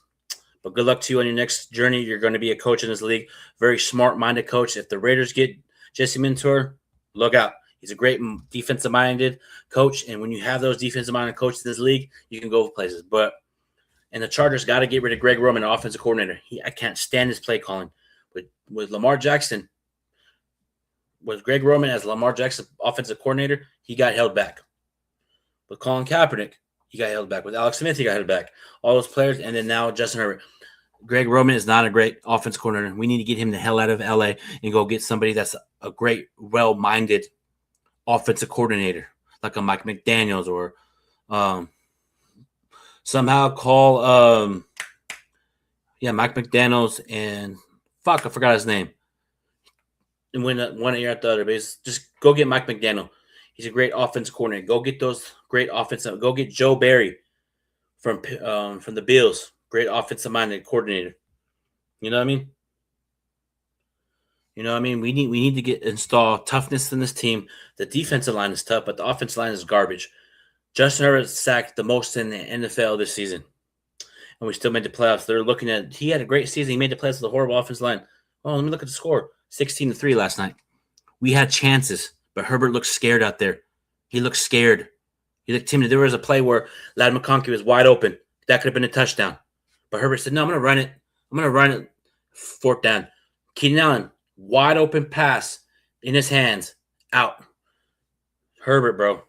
But good luck to you on your next journey. You're going to be a coach in this league. Very smart-minded coach. If the Raiders get Jesse Minter, look out. He's a great defensive-minded coach. And when you have those defensive-minded coaches in this league, you can go places. And the Chargers got to get rid of Greg Roman, offensive coordinator. I can't stand his play calling. With Lamar Jackson, with Greg Roman as Lamar Jackson offensive coordinator, he got held back. With Colin Kaepernick, he got held back. With Alex Smith, he got held back. All those players, and then now Justin Herbert. Greg Roman is not a great offense coordinator. We need to get him the hell out of LA and go get somebody that's a great, well-minded offensive coordinator, like a Mike McDaniels, or somehow call Mike McDaniels and I forgot his name. And win one ear at the other. But just go get Mike McDaniel. He's a great offensive coordinator. Go get those great offensive. Go get Joe Barry from the Bills. Great offensive-minded coordinator. You know what I mean? You know what I mean? We need to install toughness in this team. The defensive line is tough, but the offensive line is garbage. Justin Herbert sacked the most in the NFL this season, and we still made the playoffs. They're looking at he had a great season. He made the playoffs with a horrible offensive line. Oh, let me look at the score: 16-3 last night. We had chances, but Herbert looked scared out there. He looked scared. He looked timid. There was a play where Ladd McConkey was wide open. That could have been a touchdown. But Herbert said, no, I'm going to run it. I'm going to run it. 4th down. Keenan Allen, wide open pass in his hands. Out. Herbert, bro.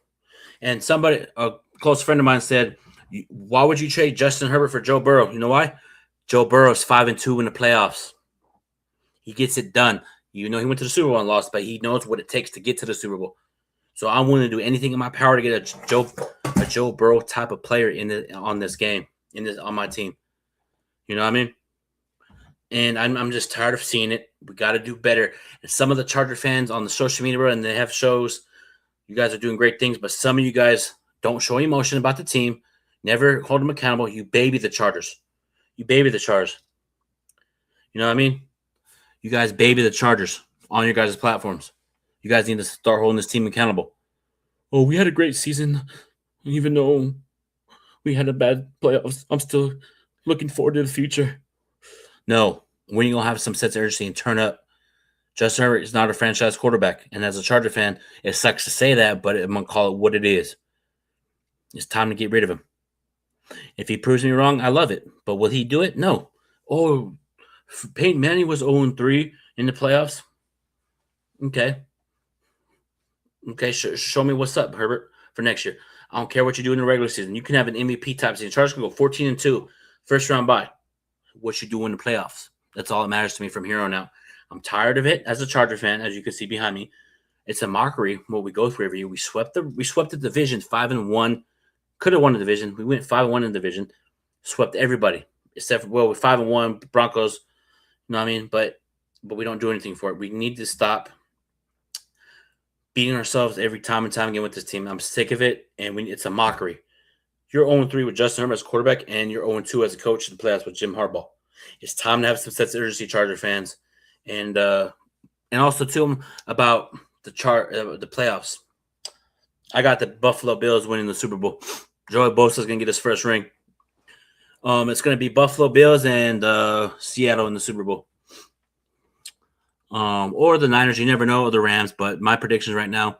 And somebody, a close friend of mine said, why would you trade Justin Herbert for Joe Burrow? You know why? Joe Burrow's 5-2 in the playoffs. He gets it done. You know he went to the Super Bowl and lost, but he knows what it takes to get to the Super Bowl. So I'm willing to do anything in my power to get a Joe Burrow type of player on this game, on my team. You know what I mean? And I'm just tired of seeing it. We got to do better. And some of the Charger fans on the social media, and they have shows, you guys are doing great things, but some of you guys don't show emotion about the team. Never hold them accountable. You baby the Chargers. You baby the Chargers. You know what I mean? You guys baby the Chargers on your guys' platforms. You guys need to start holding this team accountable. Oh, we had a great season, even though we had a bad playoffs. I'm still looking forward to the future. No, when you going to have some sense of urgency and turn up? Justin Herbert is not a franchise quarterback. And as a Charger fan, it sucks to say that, but I'm going to call it what it is. It's time to get rid of him. If he proves me wrong, I love it. But will he do it? No. Oh, Peyton Manning was 0-3 in the playoffs. Okay, show me what's up, Herbert, for next year. I don't care what you do in the regular season. You can have an MVP type season. Chargers can go 14-2, first round bye. What you do in the playoffs. That's all that matters to me from here on out. I'm tired of it as a Charger fan, as you can see behind me. It's a mockery what we go through every year. We swept the division 5-1. Could have won the division. We went 5-1 in the division. Swept everybody. Except for, with 5-1, Broncos. You know what I mean? But we don't do anything for it. We need to stop beating ourselves every time and time again with this team. I'm sick of it, and it's a mockery. You're 0-3 with Justin Herbert as quarterback, and you're 0-2 as a coach in the playoffs with Jim Harbaugh. It's time to have some sense of urgency, Charger fans, and also to them about the playoffs. I got the Buffalo Bills winning the Super Bowl. Joey Bosa is going to get his first ring. It's going to be Buffalo Bills and Seattle in the Super Bowl. Or the Niners, you never know, or the Rams, but my predictions right now,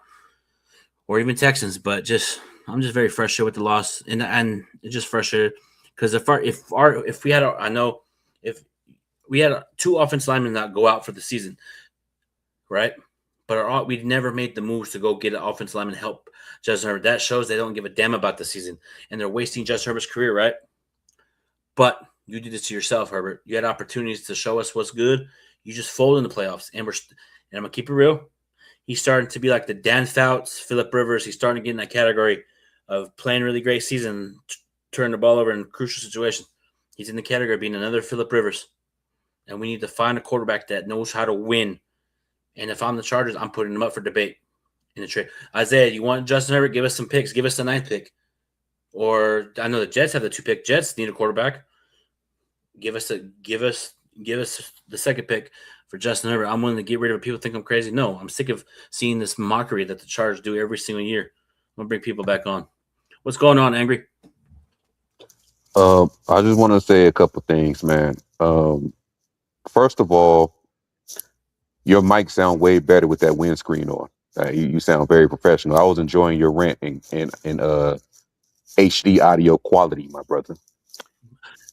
or even Texans, but I'm just very frustrated with the loss, and it's just frustrated because if we had 2 offensive linemen that go out for the season, right? But we've never made the moves to go get an offensive lineman to help Justin Herbert. That shows they don't give a damn about the season, and they're wasting Justin Herbert's career, right? But You did this to yourself, Herbert. You had opportunities to show us what's good. You just fold in the playoffs. And I'm going to keep it real. He's starting to be like the Dan Fouts, Phillip Rivers. He's starting to get in that category of playing really great season, turn the ball over in crucial situations. He's in the category of being another Phillip Rivers. And we need to find a quarterback that knows how to win. And if I'm the Chargers, I'm putting him up for debate in the trade. Isaiah, you want Justin Herbert? Give us some picks. Give us the 9th pick. Or I know the Jets have the 2 pick. Jets need a quarterback. Give us the 2nd pick for Justin Herbert. I'm willing to get rid of it. People think I'm crazy. No, I'm sick of seeing this mockery that the Chargers do every single year. I'm gonna bring people back on. What's going on, Angry? I just want to say a couple things, man. First of all, your mic sound way better with that windscreen on. You sound very professional. I was enjoying your rant in HD audio quality, my brother.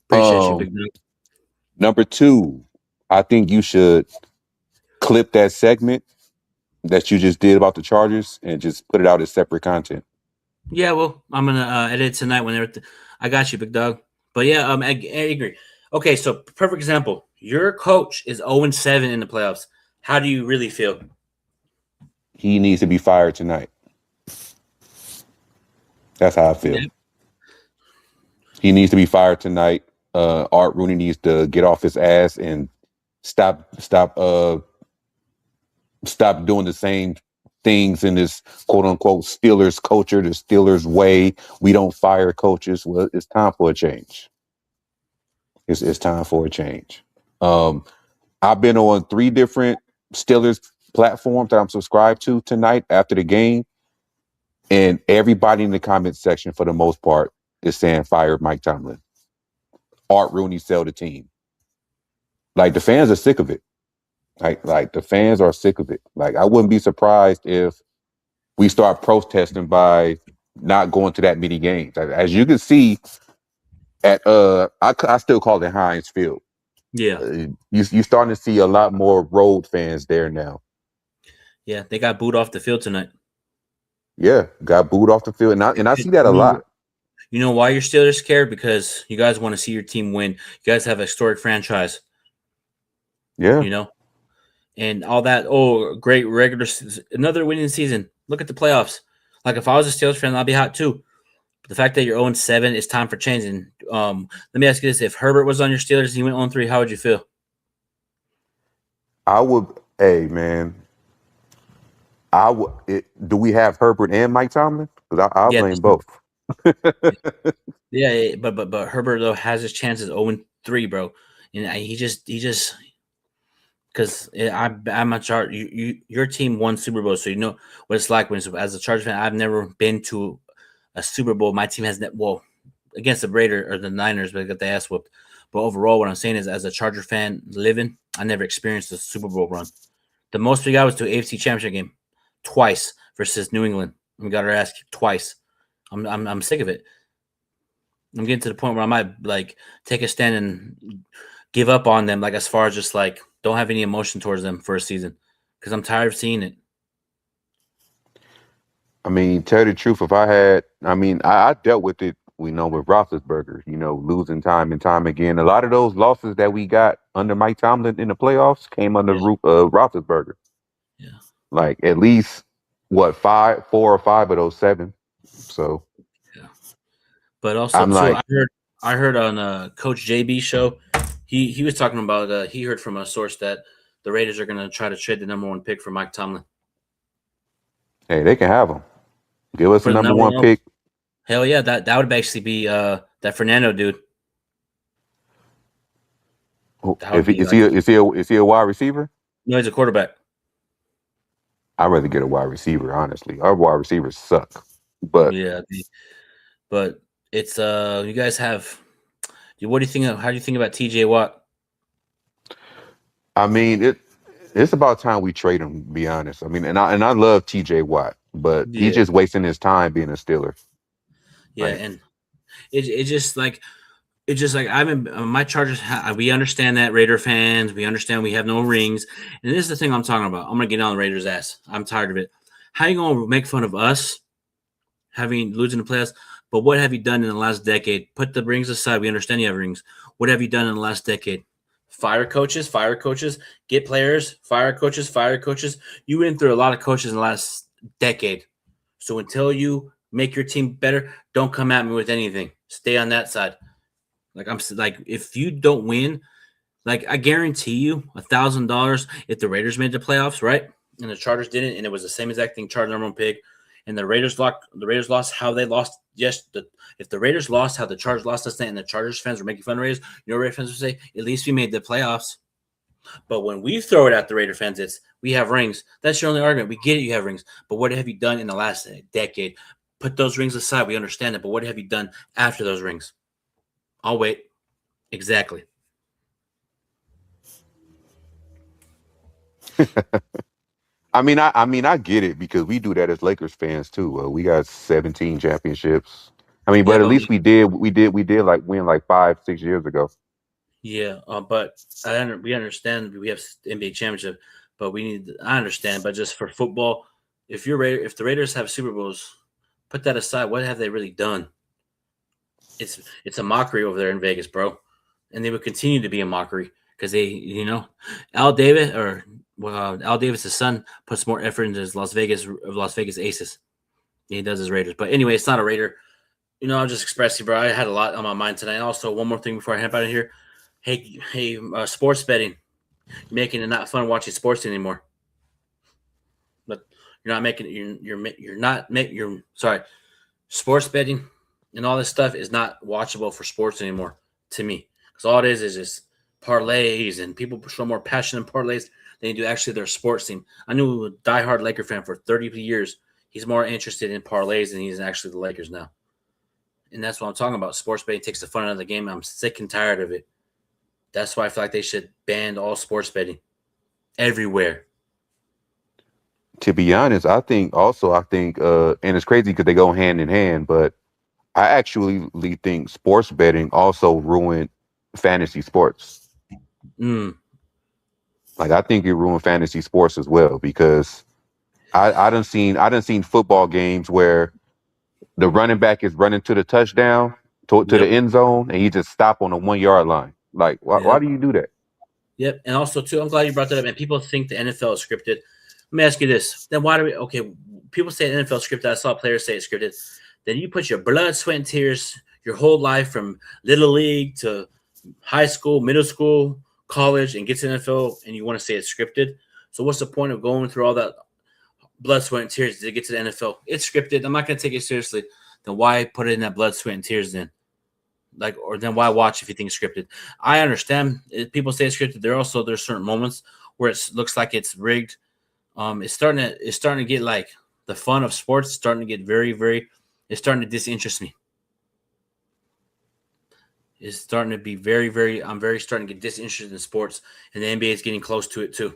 Appreciate you, big man. Number 2, I think you should clip that segment that you just did about the Chargers and just put it out as separate content. Yeah, well, I'm gonna edit tonight when they're. I got you, big dog. But yeah, I agree. Okay, so perfect example. Your coach is 0-7 in the playoffs. How do you really feel? He needs to be fired tonight. That's how I feel. Yeah. He needs to be fired tonight. Art Rooney needs to get off his ass and stop doing the same things in this quote unquote Steelers culture, the Steelers way. We don't fire coaches. Well, it's time for a change. It's time for a change. I've been on 3 different Steelers platforms that I'm subscribed to tonight after the game, and everybody in the comment section, for the most part, is saying fire Mike Tomlin. Art Rooney sell the team. Like, the fans are sick of it. Like the fans are sick of it. Like, I wouldn't be surprised if we start protesting by not going to that many games. As you can see, at I still call it Heinz Field. Yeah, you're starting to see a lot more road fans there now. Yeah, they got booed off the field tonight. Yeah, got booed off the field, and I see that a lot. You know why you're Steelers scared? Because you guys want to see your team win. You guys have a historic franchise. Yeah. You know? And all that, great regular – another winning season. Look at the playoffs. Like, if I was a Steelers fan, I'd be hot too. But the fact that you're 0-7, it's time for change. And let me ask you this. If Herbert was on your Steelers and he went 0-3, how would you feel? I would – hey, man. Do we have Herbert and Mike Tomlin? Because I'll blame both. Yeah, but Herbert though has his chances 0-3, bro, and he just because I'm a chart. Your team won Super Bowl, so you know what it's like when as a Chargers fan. I've never been to a Super Bowl. My team has against the Raiders or the Niners, but I got the ass whooped. But overall, what I'm saying is, as a Charger fan living, I never experienced a Super Bowl run. The most we got was to an AFC Championship game twice versus New England. We got our ass kicked twice. I'm sick of it. I'm getting to the point where I might like take a stand and give up on them, like as far as just like don't have any emotion towards them for a season because I'm tired of seeing it. I mean, tell you the truth, I dealt with it, with Roethlisberger, losing time and time again. A lot of those losses that we got under Mike Tomlin in the playoffs came under Roethlisberger. Yeah. Like at least 4 or 5 of those 7. So, yeah. But also, I heard on Coach JB show, he was talking about he heard from a source that the Raiders are going to try to trade the number 1 pick for Mike Tomlin. Hey, they can have him. Give us the number 1 pick. Hell yeah, that would actually be that Fernando dude. Is he a wide receiver? No, he's a quarterback. I'd rather get a wide receiver, honestly. Our wide receivers suck. But yeah, but it's you guys have. What do you think? How do you think about TJ Watt? I mean, it's about time we trade him. To be honest, I mean, and I love TJ Watt, but he's just wasting his time being a Steeler. Yeah, and it's just like I'm in my Chargers. We understand that Raider fans. We understand we have no rings, and this is the thing I'm talking about. I'm gonna get on the Raiders' ass. I'm tired of it. How you gonna make fun of us losing the playoffs? But what have you done in the last decade? Put the rings aside. We understand you have rings. What have you done in the last decade? Fire coaches, get players, fire coaches. You went through a lot of coaches in the last decade. So until you make your team better, don't come at me with anything. Stay on that side. If you don't win, I guarantee you $1,000 if the Raiders made the playoffs, right? And the Chargers didn't, and it was the same exact thing, Chargers number one pick. And the Raiders lost how they lost. If the Raiders lost how the Chargers lost last night, and the Chargers fans were making fun of Raiders, Raider fans would say, at least we made the playoffs. But when we throw it at the Raider fans, it's we have rings. That's your only argument. We get it, you have rings. But what have you done in the last decade? Put those rings aside. We understand it. But what have you done after those rings? I'll wait. Exactly. I get it because we do that as Lakers fans too. We got 17 championships. But at least we did like win like 5-6 years ago. Yeah, but we understand we have NBA championship, but I understand, but just for football, if the Raiders have Super Bowls, put that aside. What have they really done? It's a mockery over there in Vegas, bro, and they would continue to be a mockery because Al Davis' son puts more effort into his Las Vegas Aces than he does his Raiders. But anyway, it's not a Raider. I'll just express you, bro. I had a lot on my mind tonight. Also, one more thing before I head out of here. Hey, sports betting. You're making it not fun watching sports anymore. But you're not making it. Sorry. Sports betting and all this stuff is not watchable for sports anymore to me. Because all it is just parlays, and people show more passion in parlays than they do actually their sports team. I knew a diehard Laker fan for 30 years. He's more interested in parlays than he's actually the Lakers now. And that's what I'm talking about. Sports betting takes the fun out of the game. I'm sick and tired of it. That's why I feel like they should ban all sports betting everywhere. To be honest, I think, and it's crazy because they go hand in hand, but I actually think sports betting also ruined fantasy sports. I think it ruined fantasy sports as well because I done seen football games where the running back is running to the touchdown to the end zone and he just stop on the 1 yard line. Why do you do that? Yep. And also, too, I'm glad you brought that up. And people think the NFL is scripted. Let me ask you this. Then why do people say the NFL is scripted. I saw players say it's scripted. Then you put your blood, sweat, and tears your whole life from little league to high school, middle school, college, and get to the NFL, and you want to say it's scripted. So what's the point of going through all that blood, sweat, and tears to get to the NFL? It's scripted. I'm not going to take it seriously. Then why put it in that blood, sweat, and tears then? Or then why watch if you think it's scripted? I understand people say it's scripted. There's certain moments where it looks like it's rigged. It's starting to get like the fun of sports. Starting to get very, very. It's starting to disinterest me. It's starting to be very, very. I'm very starting to get disinterested in sports, and the NBA is getting close to it too.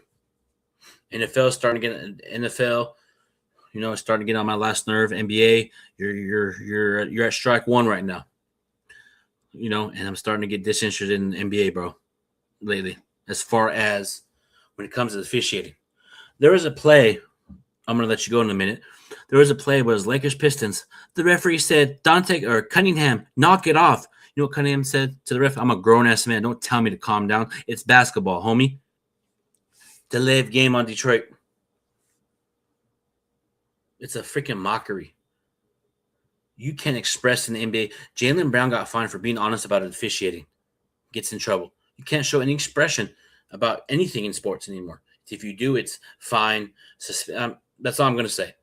NFL is starting to get NFL. It's starting to get on my last nerve. NBA, you're at strike one right now. And I'm starting to get disinterested in NBA, bro, lately, as far as when it comes to officiating. There was a play, I'm going to let you go in a minute. There was a play where it was Lakers Pistons. The referee said, Cunningham, knock it off. You know what Cunningham said to the ref? I'm a grown-ass man. Don't tell me to calm down. It's basketball, homie. Delay of game on Detroit. It's a freaking mockery. You can't express in the NBA. Jaylen Brown got fined for being honest about officiating. Gets in trouble. You can't show any expression about anything in sports anymore. If you do, it's fine. That's all I'm going to say.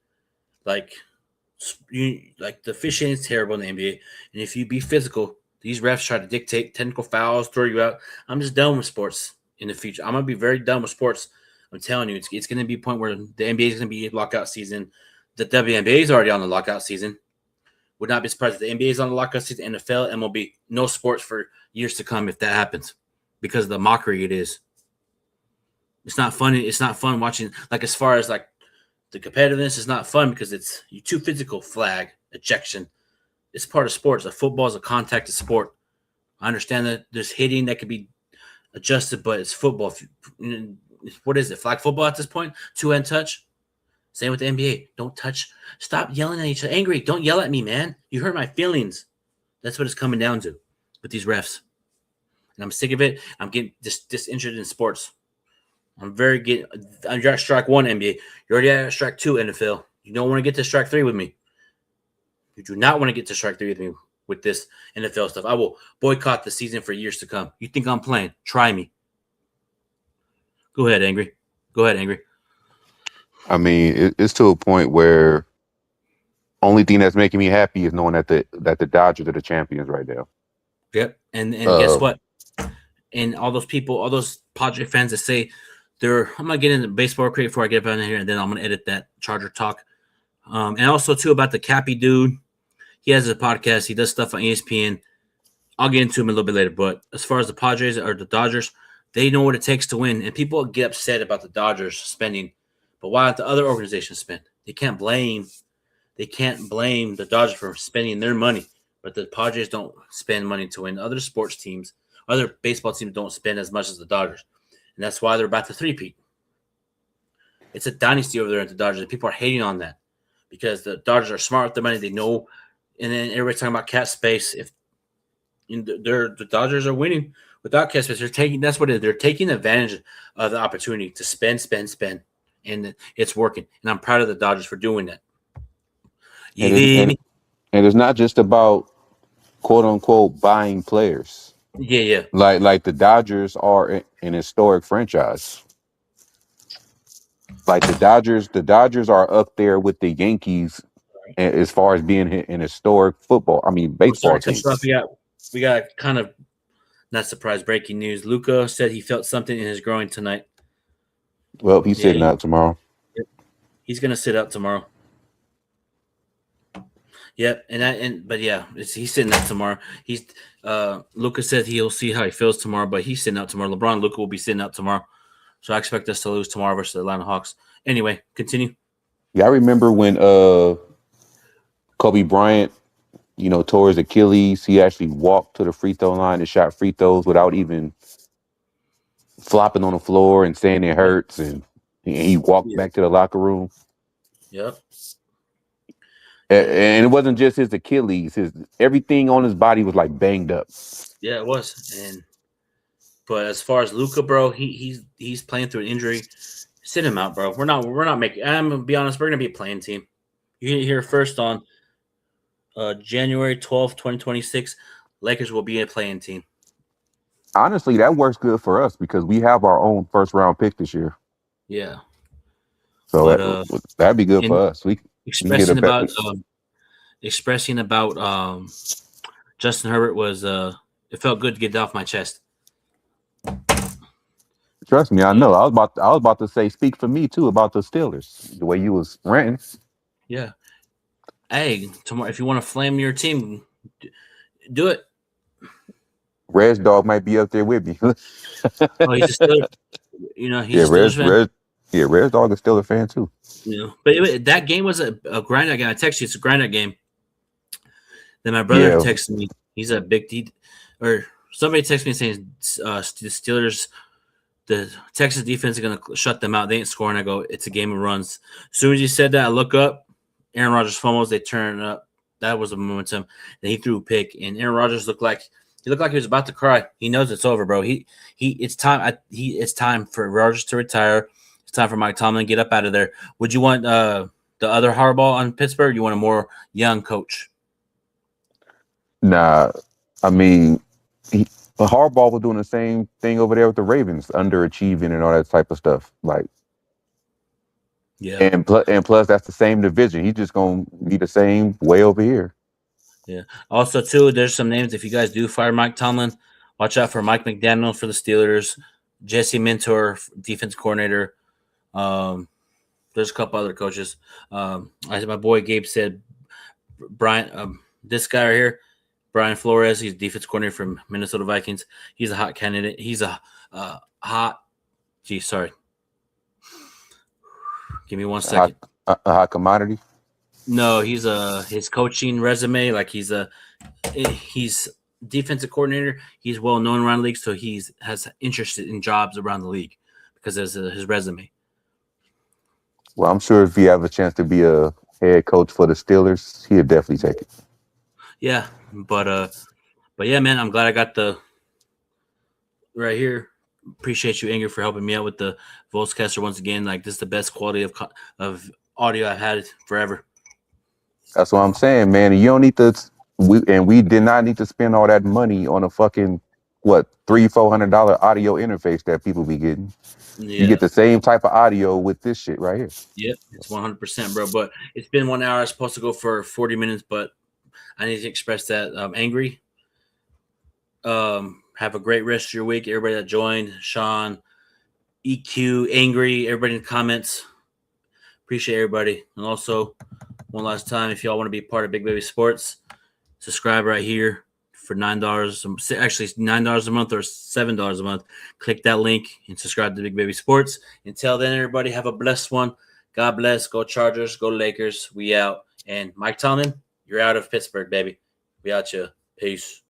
The officiating is terrible in the NBA. And if you be physical, these refs try to dictate technical fouls, throw you out. I'm just done with sports in the future. I'm going to be very done with sports. I'm telling you, it's going to be a point where the NBA is going to be lockout season. The WNBA is already on the lockout season. Would not be surprised if the NBA is on the lockout season, NFL, MLB. No sports for years to come if that happens because of the mockery it is. It's not funny. It's not fun watching. As far as the competitiveness is not fun because you're too physical. Flag, ejection. It's part of sports. Football is a contacted sport. I understand that there's hitting that could be adjusted, but it's football. What is it? Flag football at this point? Two-hand touch? Same with the NBA. Don't touch. Stop yelling at each other. Angry. Don't yell at me, man. You hurt my feelings. That's what it's coming down to with these refs. and I'm sick of it. I'm getting disinterested in sports. I'm at strike 1 NBA. You're already at strike 2 NFL. You don't want to get to strike 3 with me. You do not want to get to strike 3 with me with this NFL stuff. I will boycott the season for years to come. You think I'm playing? Try me. Go ahead, Angry. I mean, it's to a point where only thing that's making me happy is knowing that the Dodgers are the champions right now. Yep. And guess what? And all those people, all those Padre fans that say I'm gonna get into baseball quick before I get up out of here, and then I'm gonna edit that Charger talk. And also too about the Cappy dude. He has a podcast. He does stuff on ESPN. I'll get into him a little bit later. But as far as the Padres or the Dodgers, they know what it takes to win. And people get upset about the Dodgers spending, but why don't the other organizations spend? They can't blame the Dodgers for spending their money, but the Padres don't spend money to win. Other sports teams, other baseball teams don't spend as much as the Dodgers. And that's why they're about to three-peat. It's a dynasty over there at the Dodgers. And people are hating on that because the Dodgers are smart with their money. They know. And then everybody's talking about cap space. If the Dodgers are winning without cap space, that's what it is. They're taking advantage of the opportunity to spend. And it's working. And I'm proud of the Dodgers for doing that. And it's not just about quote unquote buying players. Yeah. Like the Dodgers are an historic franchise. Like the Dodgers are up there with the Yankees as far as being an historic football. I mean, baseball team. We got kind of not surprised breaking news. Luka said he felt something in his groin tonight. Well, he's sitting out tomorrow. He's gonna sit out tomorrow. Yep, he's sitting out tomorrow. Luka said he'll see how he feels tomorrow, but he's sitting out tomorrow. LeBron, Luka will be sitting out tomorrow, so I expect us to lose tomorrow versus the Atlanta Hawks. Anyway, continue. Yeah, I remember when Kobe Bryant, tore his Achilles. He actually walked to the free throw line and shot free throws without even flopping on the floor and saying it hurts, and he walked back to the locker room. Yep. And it wasn't just his Achilles; everything on his body was like banged up. Yeah, it was. But as far as Luka, bro, he's playing through an injury. Sit him out, bro. We're not making. I'm gonna be honest. We're gonna be a playing team. You hear first on January 12th, 2026. Lakers will be a playing team. Honestly, that works good for us because we have our own first round pick this year. Yeah. So that'd be good for us. Expressing about Justin Herbert was it felt good to get it off my chest. Trust me, I know. I was about to say speak for me too about the Steelers. The way you was ranting. Yeah. Hey, tomorrow if you want to flame your team, do it. Rez Dog might be up there with me. Oh, he's a Steelers. He's Rez Dog is still a fan too. But that game was a grind game. I texted you, it's a grind game. Then my brother texted me. He's a big or somebody texted me saying the Steelers, the Texas defense is gonna shut them out. They ain't scoring. I go, it's a game of runs. As soon as he said that, I look up. Aaron Rodgers fumbles. They turn up. That was a momentum. Then he threw a pick, and Aaron Rodgers looked like he was about to cry. He knows it's over, bro. It's time. It's time for Rodgers to retire. It's time for Mike Tomlin to get up out of there. Would you want the other Harbaugh on Pittsburgh? You want a more young coach? Nah, I mean, Harbaugh was doing the same thing over there with the Ravens, underachieving and all that type of stuff. Like, yeah, and plus that's the same division. He's just gonna be the same way over here. Yeah. Also, too, there's some names. If you guys do fire Mike Tomlin, watch out for Mike McDaniel for the Steelers, Jesse Minter, defense coordinator. There's a couple other coaches. My boy Gabe said Brian, this guy right here, Brian Flores, he's defense coordinator from Minnesota Vikings. He's a hot candidate. He's a hot. Sorry. Give me 1 second. A hot commodity. No, he's his coaching resume, like he's defensive coordinator. He's well known around the league, so has interest in jobs around the league because of his resume. Well, I'm sure if he have a chance to be a head coach for the Steelers, he'll definitely take it. Yeah, but yeah, man, I'm glad I got the right here. Appreciate you, Angry, for helping me out with the Voltscaster once again. Like, this is the best quality of audio I've had forever. That's what I'm saying, man. You don't need to. We did not need to spend all that money on a fucking $300-$400 audio interface that people be getting. Yeah. You get the same type of audio with this shit right here. Yep, it's 100%, bro. But it's been 1 hour. I was supposed to go for 40 minutes, but I need to express that. Angry. Have a great rest of your week. Everybody that joined, Sean, EQ, Angry, everybody in the comments. Appreciate everybody. And also, one last time, if y'all want to be part of Big Baby Sports, subscribe right here for $9. Actually, $9 a month or $7 a month. Click that link and subscribe to Big Baby Sports. Until then, everybody, have a blessed one. God bless. Go Chargers. Go Lakers. We out. And Mike Tomlin, you're out of Pittsburgh, baby. We out you. Peace.